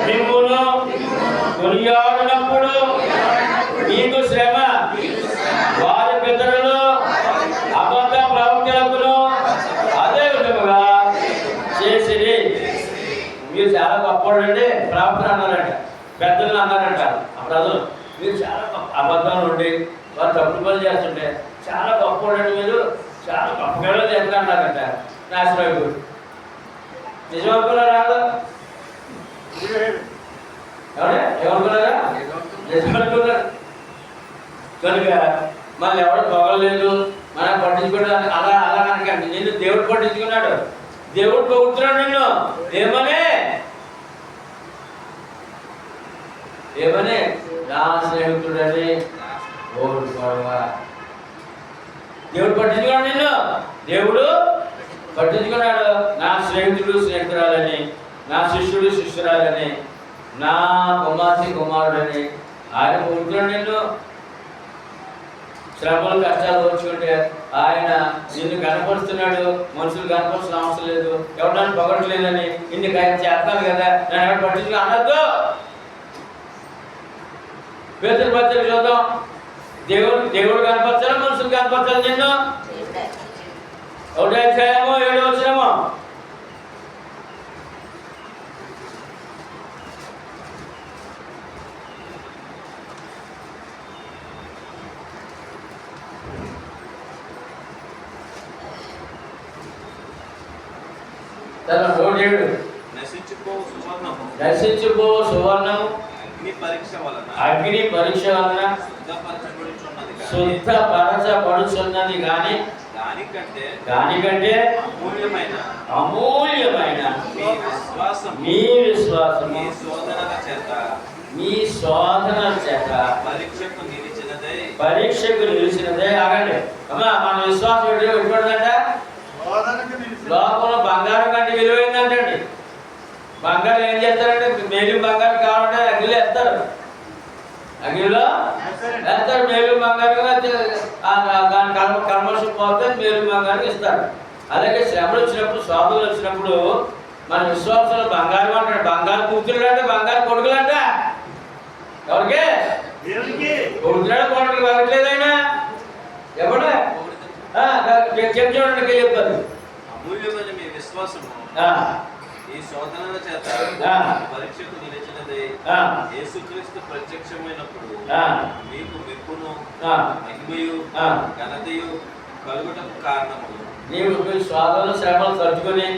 S1: మిమ్మును కొనియాడినప్పుడు మీకు శ్రమ. వారి పితరులు అబద్ధ ప్రవక్తలకును అదే విధముగా చేసిరి. మీరు చాలా గొప్పవాడండి ప్రవక్తలు అన్నారంట, పెద్దలు అన్నారంట. ఆ ప్రజలు మీరు చాలా అబద్ధాలు ఉండి వారు తప్పుడు పనులు చేస్తుంటే చాలా గొప్పవాడండి, మీరు చాలా గొప్పగా చేస్తా అన్నారంట. నాశనం నిజమనుకున్నారా? ఏమనుకున్నారా? నిజమనుకున్నారు. కనుక మళ్ళీ ఎవరు పొగలేదు, మనం పట్టించుకోవడం అలా అనకండి. నిన్ను దేవుడు పట్టించుకున్నాడు, దేవుడు పొగుడుతున్నాడు నిన్ను. ఏమని నా స్నేహితుడని ఓడుకోవా. దేవుడు పట్టించుకున్నాడు నిన్ను, దేవుడు పట్టించుకున్నాడు. నా స్నేహితుడు స్నేహితురాలని, నా శిష్యుడు శిష్యురాలని, నా కుమార్తె కుమారుడని ఆయన పొగుడుతున్నాడు నిన్ను. శ్రమలు కష్టాలు వచ్చుకుంటే ఆయన నిన్ను కనపరుస్తున్నాడు. మనుషులు కనపరుస్తున్న అవసరం లేదు. ఎవరు నన్ను పొగట్లేదని ఇన్ని చేస్తాను కదా, నన్ను ఎవరు పట్టించుకుని అనద్దు. పేతురు పత్రిక చూద్దాం. దేవుడు కనపరచాలి, మనుషులు కనపరచాలి నిన్ను. 1వ అధ్యాయము 7వ వచనము. నశించిపో సువర్ణము అగ్ని పరీక్ష వలన శుద్ధపరచబడుచున్నది కానీ దానికంటే అమూల్యమైన మీ విశ్వాసము మీ శోధన చేత పరీక్షకు నిలిచినదే. ఆగండి అమ్మా, మన విశ్వాసం ఎటువంటిదంట? లోకంలో బంగారం కంటే విలువైందంటండి. బంగారం ఏం చేస్తారంటే, మేలు బంగారం కావాలంటే అగ్నిలో వేస్తారు, అగ్నిలో వేస్తారు. మేలు బంగారం కర్మర్షం పోతే మేలు బంగారం ఇస్తారు. అలాగే శ్రమలు వచ్చినప్పుడు, శోధనలు వచ్చినప్పుడు మన విశ్వాసాలు బంగారం అంటాడు. బంగారు కూతురు అంటే బంగారు కొడుకులు అంట. ఎవరికి? కొడుకున్నాడు, కొడుకులు పగట్లేదు ఆయన. చూడండి చెప్పారు.
S4: అమూల్యమైన మీ విశ్వాసము ఈ శోధనల చేత పరీక్షకు నిలిచినది. యేసుక్రీస్తు ప్రత్యక్షమైనప్పుడు మీకు మెప్పును మహిమయు ఘనతయు కలుగుటకు కారణము.
S1: నీవు శోధనలు శ్రమలు తరుచుకొని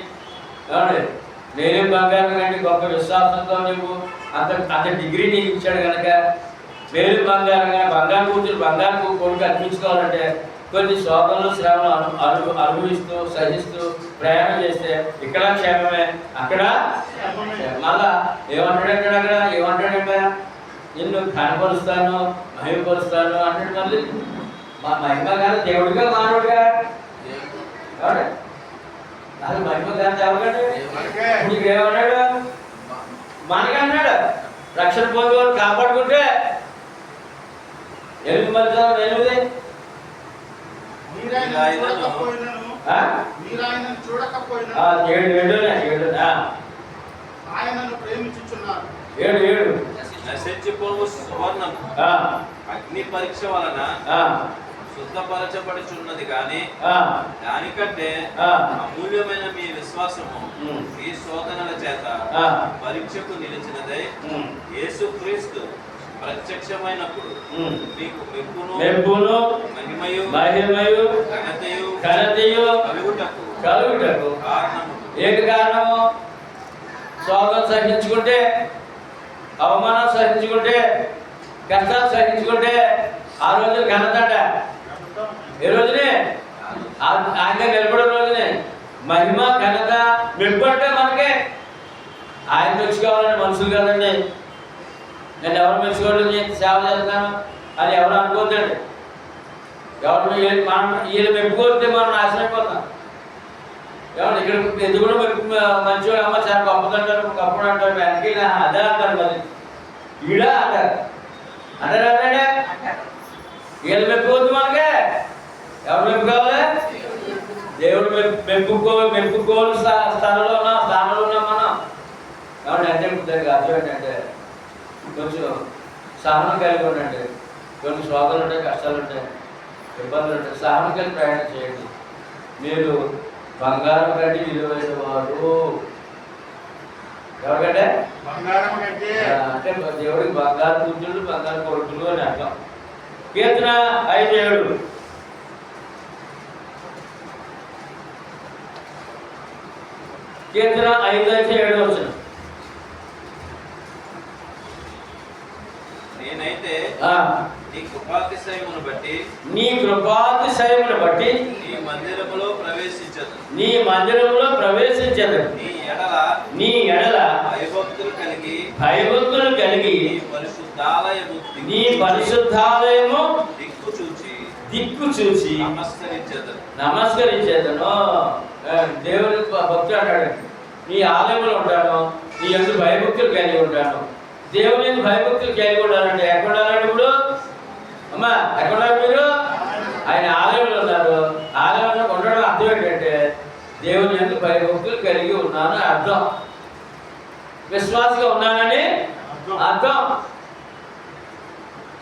S1: నేనే బంగారం కంటే గొప్ప విశ్వాసంతో నువ్వు అంత డిగ్రీ నీకు ఇచ్చాడు కనుక మేలు బంగారంగా బంగారు కూతురు బంగారు కొడుకు అనిపించుకోవాలంటే కొన్ని శోధనలు శ్రమలు అనుభవిస్తూ సహిస్తూ ప్రయాణం చేస్తే ఇక్కడ క్షేమమే, అక్కడ మళ్ళా ఏమంటాడంటే అక్కడ ఏమంటాడంటే నిన్ను కనపరుస్తాను మహిమపరుస్తాను అంటాడు. మళ్ళీ మహిమ కాదు దేవుడిగా మానవుడిగా నాకు మహిమ కాదు ఎవరికంటే నీకు ఏమన్నాడు మనకన్నాడు రక్షణ పొందేవారు కాపాడుకుంటే ఎనిమిది మంది ఎనిమిది
S5: ఆయనను ప్రేమించుచున్నారు.
S1: ఏడు
S4: నశించిపోవు సువర్ణము అగ్ని పరీక్ష వలన శుద్ధపరచబడుచున్నది కానీ దానికంటే అమూల్యమైన మీ విశ్వాసము ఈ శోధనల చేత పరీక్షకు నిలిచినదై యేసుక్రీస్తు ప్రత్యక్షమైనప్పుడు మీకు మెప్పును మహిమయు ఘనతయు కలుగుటకు కారణము.
S1: ఏంటి కారణము? శోధన సహించుకుంటే, అవమానం సహించుకుంటే, కష్టాలు సహించుకుంటే ఆ రోజు ఘనతట. ఏ రోజునే ఆయన నిలబడే రోజునే మహిమ ఘనత మెప్పు అంటే మనకే. ఆయన మెచ్చుకోవాలని మనుషులు కదండి. నేను ఎవరు మెచ్చుకోవడం సేవ చేస్తాను అని ఎవరు అనుకోద్దండి. ఎవరు వీళ్ళు మెప్పుకోతే మనం నాశనం అయిపోతాం. ఎవరు ఇక్కడ ఎందుకు మంచివాడు అమ్మ చాలా గొప్పదంటారు గొప్పడు అంటారు వెనక్కి అదే అంటారు. మరి ఈడ అంటారు అంటారా? వీళ్ళు మెప్పుకోవద్దు మనకే. ఎవరు మెప్పుకోవాలి? దేవుడు మెప్పుకోవాలి స్థానంలో ఉన్నాం మనం. కాబట్టి అంటే అర్థం ఏంటంటే కొంచెం సహనం కలిగి ఉండండి. కొన్ని శోధనలు ఉంటాయి, కష్టాలు ఉంటాయి, ఇబ్బందులు ఉంటాయి. సహనం కలిగి ప్రయాణం చేయండి. మీరు బంగారం కంటే విలువైన వారు. ఎవరికంటే అంటే దేవుడికి బంగారు కూతుళ్ళు బంగారు కొడుకులు అని అర్థం. కీర్తన 5:7 కీర్తన 5:7 వచ్చిన
S4: నేనైతే నీ కృపాతిశయమును బట్టి
S1: నీ
S4: మందిరములో
S1: ప్రవేశించదు. నీ ఎడల భయభక్తులు కలిగి నీ పరిశుద్ధాలయము దిక్కు చూచి నమస్కరించేదను. దేవుని భక్తుడు అంటాడు నీ ఆలయంలో ఉంటాను, నీ యందు భయభక్తులు కలిగి ఉంటాను. దేవుని భయభక్తులు కలిగి ఉండాలంటే ఎక్కడ ఉండాలంటే ఇప్పుడు అమ్మా ఎక్కడ మీరు ఆయన ఆలయంలో ఉన్నారు. ఆలయంలో ఉండడం అర్థం ఏంటంటే దేవుని యందు భయభక్తులు కలిగి ఉన్నాను అర్థం. విశ్వాసంగా ఉన్నానని అర్థం.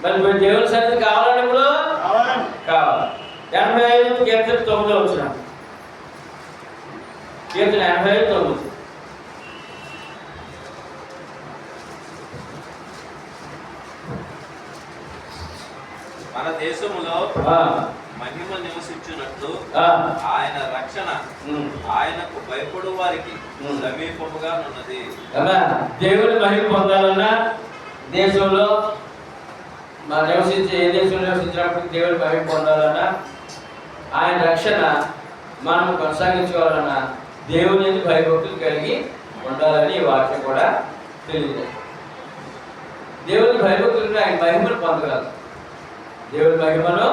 S1: మరి దేవుని సన్నిధి కావాలంటే ఇప్పుడు కావాలి. 85 కీర్తన 9 వచ్చిన కీర్తన 85:9
S4: మన దేశములో మహిమ నివసించున్నట్లు ఆయన రక్షణ ఆయనకు భయపడు వారికి సమీపముగా ఉన్నది.
S1: దేవుని మహిమ పొందాలన్నా దేశంలో నివసించే ఏ దేశంలో నివసించినప్పుడు దేవుని మహిమ పొందాలన్నా ఆయన రక్షణ మనం కొనసాగించుకోవాలన్నా దేవుని భయభక్తులు కలిగి ఉండాలని వాక్యం కూడా తెలియదు. దేవుని భయభక్తులు ఆయన మహిమను పొందగలరు. దేవుని మహిమను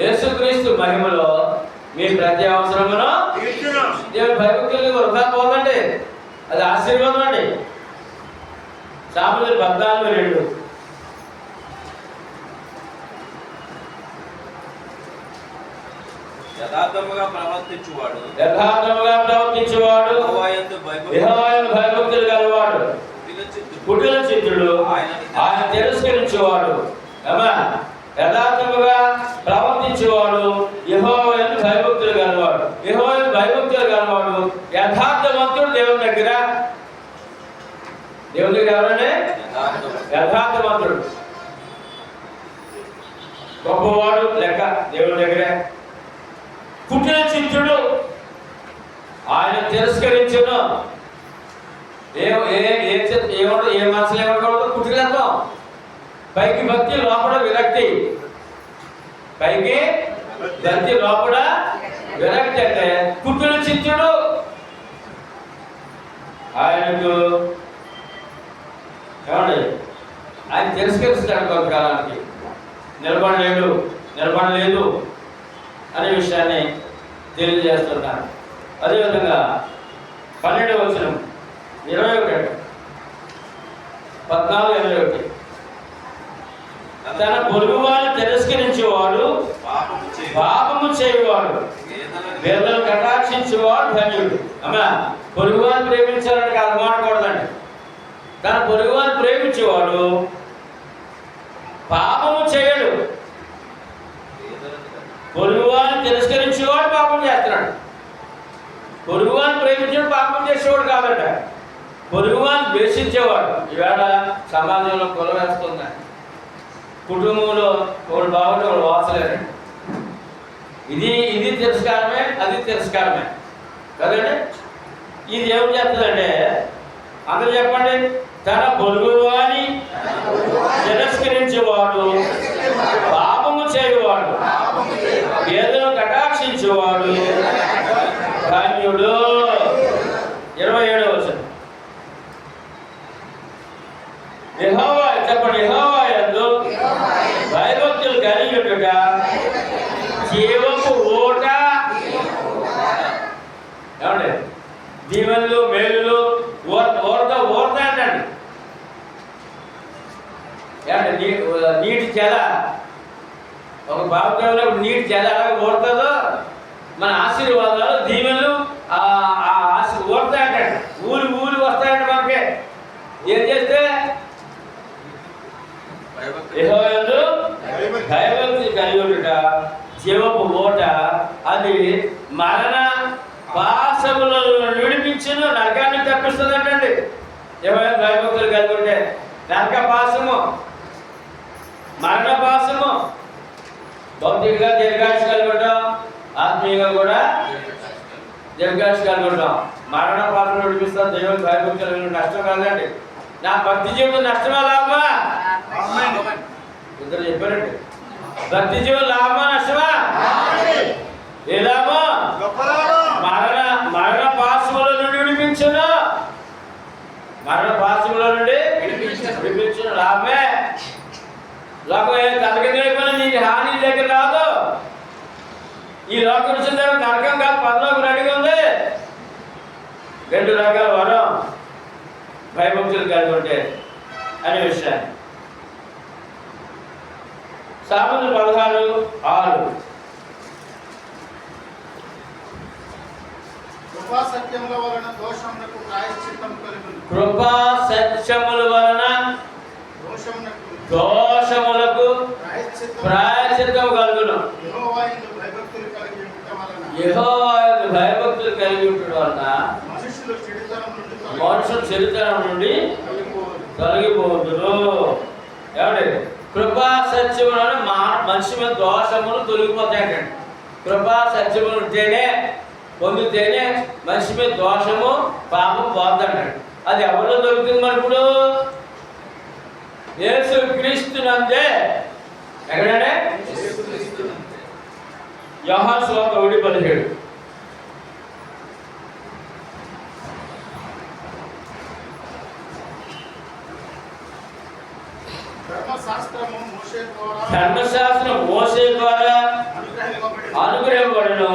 S1: యేసుక్రీస్తు మహిమలో మీ ప్రతి అవసరమును దేవుని భయభక్తులు వృధా పోదండి. అది ఆశీర్వాదం అండి. సామెతలు 14:2
S4: యథార్థముగా ప్రవర్తించువాడు
S1: యెహోవాయందు భయభక్తులు గలవాడు కుటిల చిత్తుడు ఆయన తిరస్కరించేవాడు. యథార్థముగా ప్రవర్తించేవాడు యెహోవాయందు భయభక్తులు దేవుని దగ్గర ఎవరండి? యథార్థవంతుడు. గొప్పవాడు లెక్క దేవుని దగ్గరే. కుటిల చిత్తుడు, ఆయన తిరస్కరించును. ఏ మనసులు ఏమనకూడదు? కుటిలత్వం. పైకి భక్తి, లోపల విరక్తి. పైకి భక్తి, లోపల విరక్తి. అంటే కుటిల చిత్తుడు. ఆయనకు ఏమండి, ఆయన తిరస్కరిస్తాడు కొంతకాలానికి. నిలబడలేదు అనే విషయాన్ని తెలియజేస్తున్నాను. అదేవిధంగా 12వ వచనం 21, 14-21. తన పొరుగువారిని తిరస్కరించేవాడు పాపము చేయవాడు, పేదలను కటాక్షించేవాడు ధన్యుడు. అమ్మా, పొరుగువారిని ప్రేమించాలంటే అది మాడకూడదండి. తన పొరుగువారిని ప్రేమించేవాడు పాపము చేయడు. పొరుగువారిని తిరస్కరించేవాడు పాపం చేస్తున్నాడు. పొరుగువారిని ప్రేమించేవాడు పాపం చేసేవాడు కాదట. పొరుగువారిని ద్వేషించేవాడు. ఈవేళ సమాజంలో కొల వేస్తుందండి. కుటుంబంలో ఒకడు బాగుంటే ఒకడు వాసలేరండి. ఇది తిరస్కారమే, అది తిరస్కారమే కదండి. ఇది ఏం చేస్తుందంటే, అందరూ చెప్పండి, తన పొరుగువాని తిరస్కరించేవాడు పాపము చేయవాడు, పేదలను కటాక్షించేవాడు ధన్యుడు. 27వ వచనం. యెహోవా, చెప్పండి, యెహోవా యందు భయభక్తులు కలిగి ఉండుట జీవపు ఊట. ఏమండి, దీవెనలు మేలులు ఓర్త అంటండి. ఏమండి, నీటి జల, ఒక బాబులో నీటి జల అలాగే ఓడుతుందో మన ఆశీర్వాదాలు దీవెనలు ఓడతాయంటండి. ఊరి వస్తాయండి మనకి. ఏం చేస్తే యెహోవా యందు భయభక్తి కలిగి ఉండుట జీవపు ఓట, అది మరణ పాశములను విడిపించును, నరకాన్ని తప్పిస్తుందంటండి. యెహోవా యందు భయభక్తులు కలిగి ఉంటే నరక పాశము, మరణ పాశము. భౌతికంగా దీర్ఘాయుష్ కలిగి ఉంటాం, ఆత్మీయంగా కూడా దీర్ఘాయుష్ కలిగి ఉంటాం. మరణ పాశం విడిపిస్తాం. దేవుని భయభక్తులు కలిగి నష్టం కాదండి. నా భక్తి జీవితం నష్టమా లాభమా? ఇద్దరు చెప్పారండి. భక్తి జీవితం లాభమా నష్టమా? ఏ లాభం? మరణ పాశముల నుండి విడిపించును. మరణ పాశముల నుండి విడిపించును లాభమే. లోకం తలకిందులైపోయినా నీకు హాని దగ్గర రాదు. ఈ లోకం వచ్చిన తర్వాత నరకం కాదు, పరలోకం రెడీగా ఉంది. 2 రకాల వరం భయభక్తులు కలిగి ఉంటే అనే విషయాన్ని. సామెతలు 16:6.
S5: కృపా సత్యముల వలన దోషమునకు
S1: దోషములకు ప్రాయశ్చిత్తము కలుగును. యెహోవా యందు భయభక్తులు కలిగి ఉండడం వలన మనుషులు చెడుతనం నుండి తొలగిపోదురు. ఏమండి, కృపా సత్యములను మనిషి మీద దోషములు తొలగిపోతాయండి. కృపా సత్యములు పొందితేనే మనిషి మీద దోషము పాపం పోతాడు. అది ఎవరిలో దొరుకుతుంది? మరి ఇప్పుడు యేసు క్రీస్తునందే. ఎక్కడంటే యోహాను సువార్త 1:17. ధర్మశాస్త్రం మోసే ద్వారా అనుగ్రహింపబడును,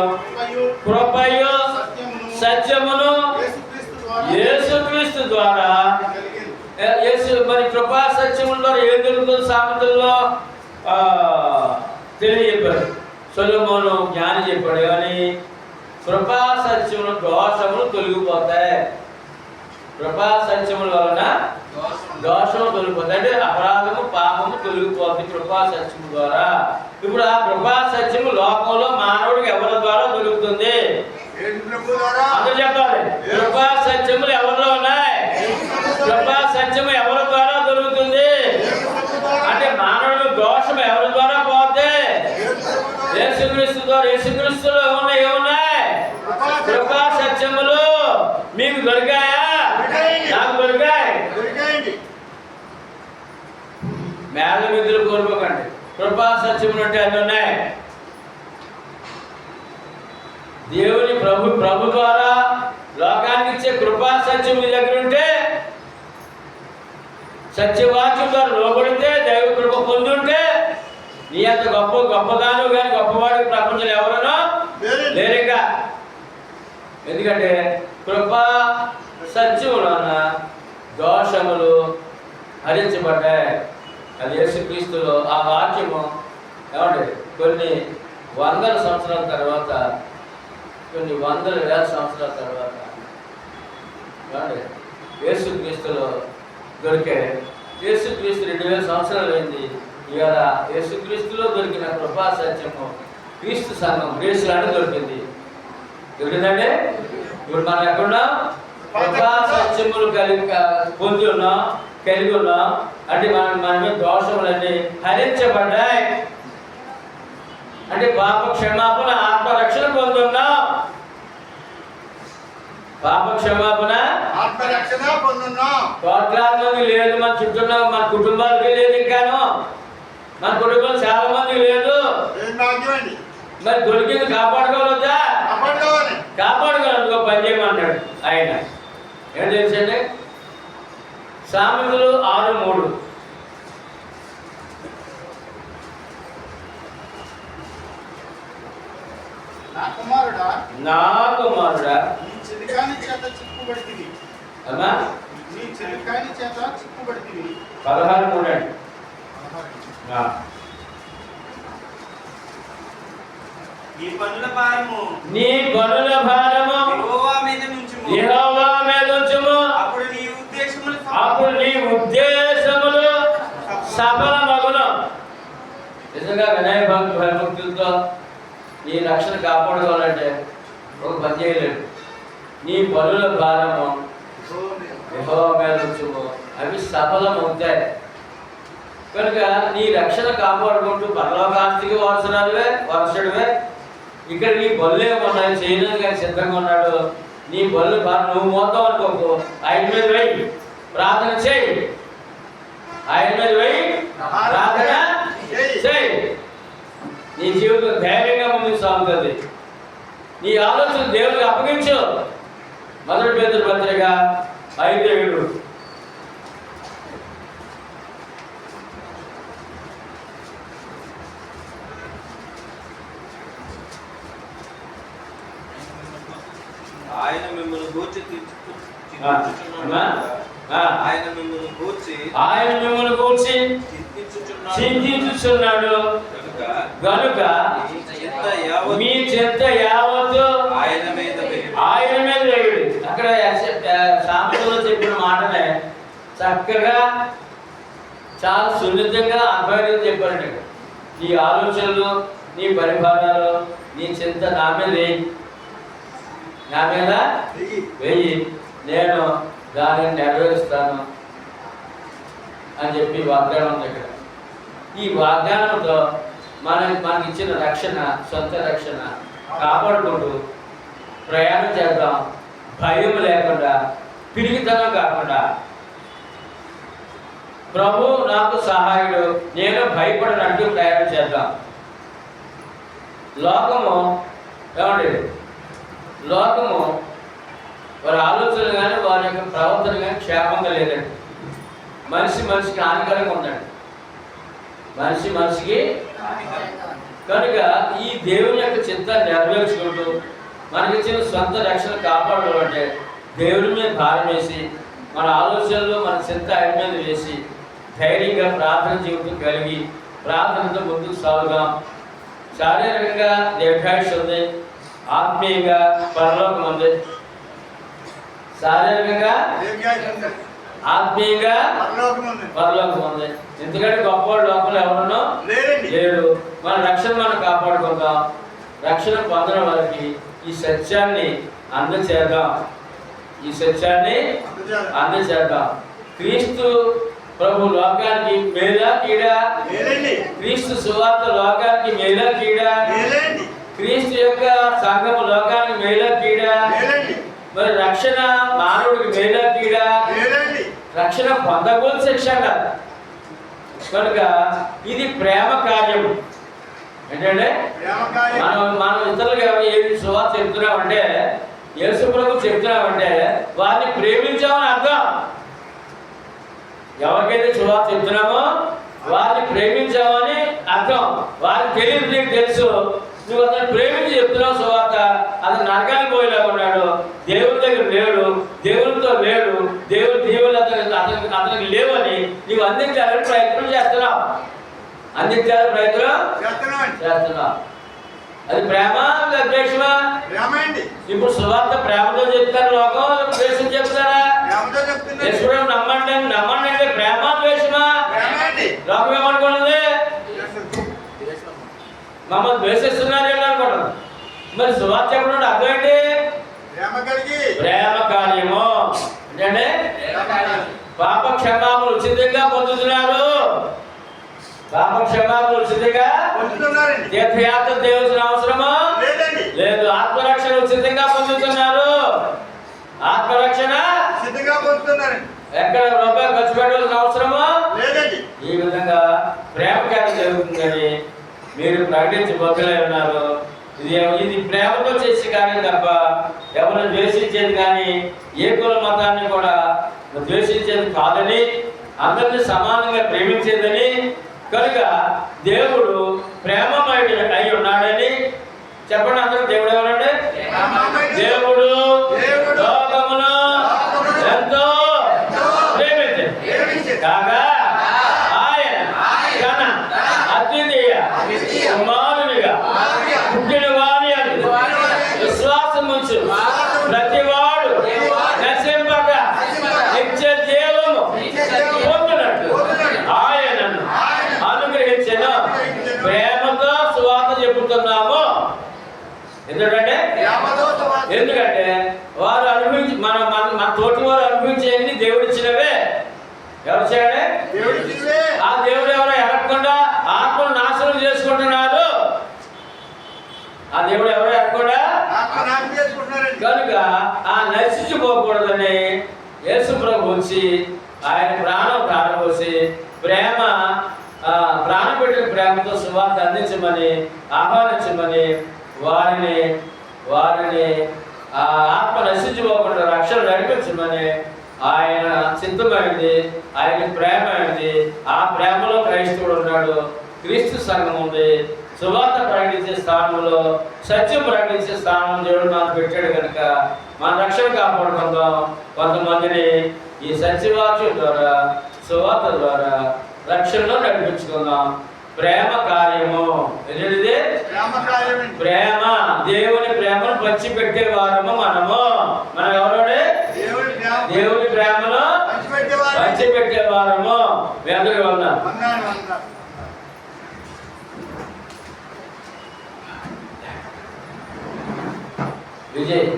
S1: కృపయు సత్యమును యేసుక్రీస్తు ద్వారా. మరి కృపా సత్యముల ద్వారా ఏం జరుగుతుంది? సామెతల్లో తెలియజెప్పారు. సొలొమోను జ్ఞాని చెప్పాడు కానీ కృపా సత్యములు దోషములు తొలగిపోతాయి. కృపా సత్యముల వలన దోషము తొలగిపోతాయి. అంటే అపరాధము పాపము తొలగిపోతుంది కృపా సత్యము ద్వారా. ఇప్పుడు ఆ కృపా సత్యము లోకంలో మానవుడికి ఎవరి ద్వారా దొరుకుతుంది? అందరూ చెప్పాలి. కృపా సత్యములు ఎవరిలో ఉన్నాయి? కృపా సత్యం సత్యం ఎవరి ద్వారా దొరుకుతుంది? అంటే మానవుడు దోషం ఎవరి ద్వారా పోతే? యేసుక్రీస్తు ద్వారా. యేసుక్రీస్తులో ఏమున్నాయి? కృపా సత్యములు మీకు దొరికాయా? నాకు దొరికాయి. మేళ మిద్దులు కోరుకోకండి. కృపా సత్యములు అంటే అన్ని ఉన్నాయి. దేవుని ప్రభు ద్వారా లోకానికి ఇచ్చే కృపా సత్యం మీ దగ్గర ఉంటే, సత్యవాక్యం ద్వారా లోబడితే, దైవ కృప పొందుంటే, నీ అంత గొప్పదాను కానీ గొప్పవాడికి ప్రపంచంలో ఎవరనో లేరిక. ఎందుకంటే కృపా సత్యములన దోషములు హరించబడ్డాయి. అది యేసుక్రీస్తులో ఆ వాక్యము ఏమంటే కొన్ని వందల సంవత్సరాల తర్వాత, కొన్ని వందల వేల సంవత్సరాల తర్వాత యేసుక్రీస్తులో దొరికే. యేసుక్రీస్తు 2000 సంవత్సరాలు అయింది. ఇవాళ యేసుక్రీస్తులో దొరికిన కృపా సత్యము క్రీస్తు సంఘం గ్రేసులానే దొరికింది. దొరికిందంటే ఇప్పుడు మనం ఎక్కడున్నా కృపా సత్యములు పొంది ఉన్నాం, కలిగి ఉన్నాం. అంటే మన మీద దోషములన్నీ హరించబడ్డాయి. అంటే పాప క్షమాపణ, ఆత్మరక్షణ పొందున్నాం. పాప క్షమాపణ,
S5: ఆత్మరక్షణ పొందున్నాం.
S1: కోట్లాది మంది లేదు మన చుట్టూ, మన కుటుంబాలకి లేదు, ఇంకాను మన కుటుంబం చాలా మంది లేదు. మరి దొరికింది కాపాడుకోవద్దా? కాపాడుకోవాలి. పని చేయమన్నాడు ఆయన. ఏం తెలుసండి? సామెతలు 6:3.
S5: నా కుమారుడా నీ చిలికాని చేత చిక్కుబడితివి.
S1: అమ్మా
S5: నీ చిలికాని చేత చిక్కుబడితివి.
S1: 16:3 అండి.
S6: నీ పనుల భారము
S4: యెహోవా మీద నుంచుము.
S1: యెహోవా మీద ఉంచుము.
S6: అప్పుడు నీ
S1: ఉద్దేశములు సఫలమగును. నిజంగా వినయ భక్తులతో నీ రక్షణ కాపాడుకోవాలంటే ఒక పని చేయలేడు. నీ పనుల భారము యెహోవా మీద ఉంచుము, అవి సఫలమవుతాయి. కనుక నీ రక్షణ కాపాడుకుంటూ పరలోకాస్తికి వారసుడివే. ఇక్కడ నీ బళ్ళు ఏమన్నాయి చేయడానికి ఆయన సిద్ధంగా ఉన్నాడు. నీ బళ్ళు నువ్వు మోద్దాం అనుకోకు, ఆయన మీద వెయ్యి ప్రార్థన చేయి. ఆయన మీద వెయ్యి ప్రార్థన చేయి. నీ జీవితం ధైర్యంగా ముందుకు సాగుతుంది. నీ ఆలోచన దేవుడికి అప్పగించు. 1 పేతురు పత్రిక 5:7.
S4: ఆయన మిమ్మల్ని గూర్చి
S1: ఆయన మిమ్మల్ని గూర్చి చింతించుచున్నాడు గనుక మీ చింత యావత్తు
S4: ఆయన మీద
S1: వేయుడు. అక్కడ సామెతలో చెప్పిన మాటనే చక్కగా చాలా సున్నితంగా అర్థమైంది చెప్పారండి. నీ ఆలోచనలు, నీ పరిభారాలు, నీ చింత నా మీద వెయ్యి, నేను దానిని నెరవేరుస్తాను అని చెప్పి వాగ్దానం ఉంది ఇక్కడ. ఈ వాగ్దానంతో మనకి ఇచ్చిన రక్షణ, సొంత రక్షణ కాపాడుకుంటూ ప్రయాణం చేద్దాం. భయం లేకుండా, పిరిగితనం కాకుండా. ప్రభు నాకు సహాయుడు, నేను భయపడనంటూ ప్రయాణం చేద్దాం. లోకము వారి ఆలోచనలు కానీ వారి యొక్క ప్రవర్తన కానీ క్షేమంగా లేదండి. మనిషికి హానికరంగా ఉందండి. మనిషికి కనుక ఈ దేవుని యొక్క చిత్తాన్ని నెరవేర్చుకుంటూ మనకిచ్చిన సొంత రక్షణ కాపాడాలంటే దేవుని మీద భారం వేసి, మన ఆలోచనలు, మన చింత ఆయన మీద వేసి, ధైర్యంగా ప్రార్థన జీవితం కలిగి ప్రార్థనతో ముందుకు సాగుదాం. శారీరకంగా దీర్ఘాయుష్ ఉంది, ఆత్మీయంగా పరలోకం ఉంది. శారీరకంగా ఆత్మీయంగా పరలోకం ఉంది. ఎందుకంటే గొప్పవాడు లోపల ఎవరునో లేడు. మన రక్షణ మనం కాపాడుకుందాం. రక్షణ పొందడం వారికి ఈ సత్యాన్ని అందచేద్దాం. క్రీస్తు ప్రభు లోకానికి మేలా కీడా?
S5: మేలండి.
S1: క్రీస్తు సువార్త లోకానికి మేలా కీడా?
S5: మేలండి.
S1: క్రీస్తు యొక్క సంఘము లోకానికి మేలా కీడా?
S5: మేలండి.
S1: మరి రక్షణ మానవుడికి మేలా కీడా?
S5: మేలండి.
S1: రక్షణ పొందకూడదు శిక్ష కాదు. కనుక ఇది ప్రేమ కార్యం. ఏంటంటే
S5: ప్రేమకార్యం.
S1: మనం ఇతరులకు ఏది సువార్త చెప్తున్నామంటే, యేసు ప్రభు చెప్తున్నామంటే వారిని ప్రేమించామని అర్థం. ఎవరికైతే సువార్త చెప్తున్నామో వారిని ప్రేమించామని అర్థం. వారికి తెలియదు, నీకు తెలుసు, నువ్వు అతను ప్రేమించి చెప్తున్నావు సువార్త. అతను నరకానికి పోయేలాగా ఉన్నాడు, దేవుని దగ్గర లేడు, దేవునితో లేడు, దేవుని దేవుడు అతనికి లేవని నీవు అందించాలని ప్రయత్నం చేస్తున్నావు. అందించాలని ప్రయత్నం చేస్తున్నావు. అది ప్రేమ ద్వేషమా?
S5: ప్రేమండి.
S1: ఇప్పుడు సువార్త ప్రేమతో చెప్తారు, లోకం ద్వేషం చెప్తారా?
S5: ప్రేమతో చెప్తున్నారు.
S1: యేసుప్రభు నమ్మండి అంటే ప్రేమ ద్వేషమా?
S5: ప్రేమండి.
S1: లోకం ఏమనుకున్నది? మమ్మల్ని ద్వేషిస్తున్నారు అనుకోవడం. మరి సువార్త చెప్పడం అర్థం ఏంటి?
S5: ప్రేమ కలిగి
S1: ప్రేమ కార్యము అంటే పాప క్షమాపణ ఉచితంగా పొందుతున్నారు. పాప క్షమాపణ ఉచితంగా
S5: పొందుతున్నారండి.
S1: తీర్థయాత్ర చేయవలసిన అవసరమా
S5: లేదండి.
S1: లేదు. ఆత్మరక్షణ ఉచితంగా పొందుతున్నారు. ఆత్మరక్షణ
S5: సిద్ధంగా పొందుతున్నారండి.
S1: ఎక్కడ రూపాయలు ఖర్చు పెట్టవలసిన అవసరమా
S5: లేదండి.
S1: ఈ విధంగా ప్రేమ కార్యం జరుగుతుందని మీరు ప్రకటించబోతులై ఉన్నారు. ఇది ప్రేమతో చేసే కార్యం తప్ప ఎవరు ద్వేషించేది కానీ ఏ కుల మతాన్ని కూడా ద్వేషించేది కాదని, అందరినీ సమానంగా ప్రేమించేదని, కనుక దేవుడు ప్రేమమయుడు అయి ఉన్నాడని చెప్పండి. అందరూ దేవుడు ఎవరండి? దేవుడు లోకమును ఎంతో ప్రేమించాడు కాగా ఆయన తన అద్వితీయ కుమారునిగా పుట్టిన వాని అందు విశ్వాసం ఉంచు ప్రతివాడు నశింపక నిత్య జీవము పొందునట్లు ఆయనను అనుగ్రహించెను. ప్రేమతో సువార్త చెబుతున్నాము. ఎందుకంటే వారు అనుభవించి మన తోటి వారు అనుభవించేది దేవుడు ఇచ్చినవే. ఎవరు చేయాలి? ఆ దేవుడు ఎవరో ఎరగకుండా ఆత్మను నాశనం చేసుకుంటున్నారు. ఆ దేవుడు ఎవరో ఎరగకుండా కనుక ఆ నశించిపోకూడదని యేసు ప్రభు వచ్చి ఆయన ప్రాణం ప్రారంభోసి ప్రాణం పెట్టిన ప్రేమతో సువార్త అందించమని ఆహ్వానించమని వారిని ఆత్మ నశించిపోకుండా రక్షణ నడిపించమని ఆయన సిద్ధమైంది. ఆయన ప్రేమ అయింది. ఆ ప్రేమలో క్రైస్తవుడు ఉన్నాడు, క్రీస్తు సంఘం ఉంది. సువార్త ప్రకటించే స్థానంలో, సత్యం ప్రకటించే స్థానంలో దేవుడు మనకు పెట్టాడు కనుక మన రక్షణ కాపాడుకుందాం. కొంతమందిని ఈ సత్యవాక్యం ద్వారా, సువార్త ద్వారా రక్షణలో నడిపించుకుందాం. ప్రేమ కార్యము ఏంటిది? ప్రేమ. దేవుని ప్రేమను పంచిపెట్టే వారము మనము. మనం ఎవరోడే? దేవుని ప్రేమను పంచిపెట్టే వారము. మీ అందరికీ వందనాలు. విజయ్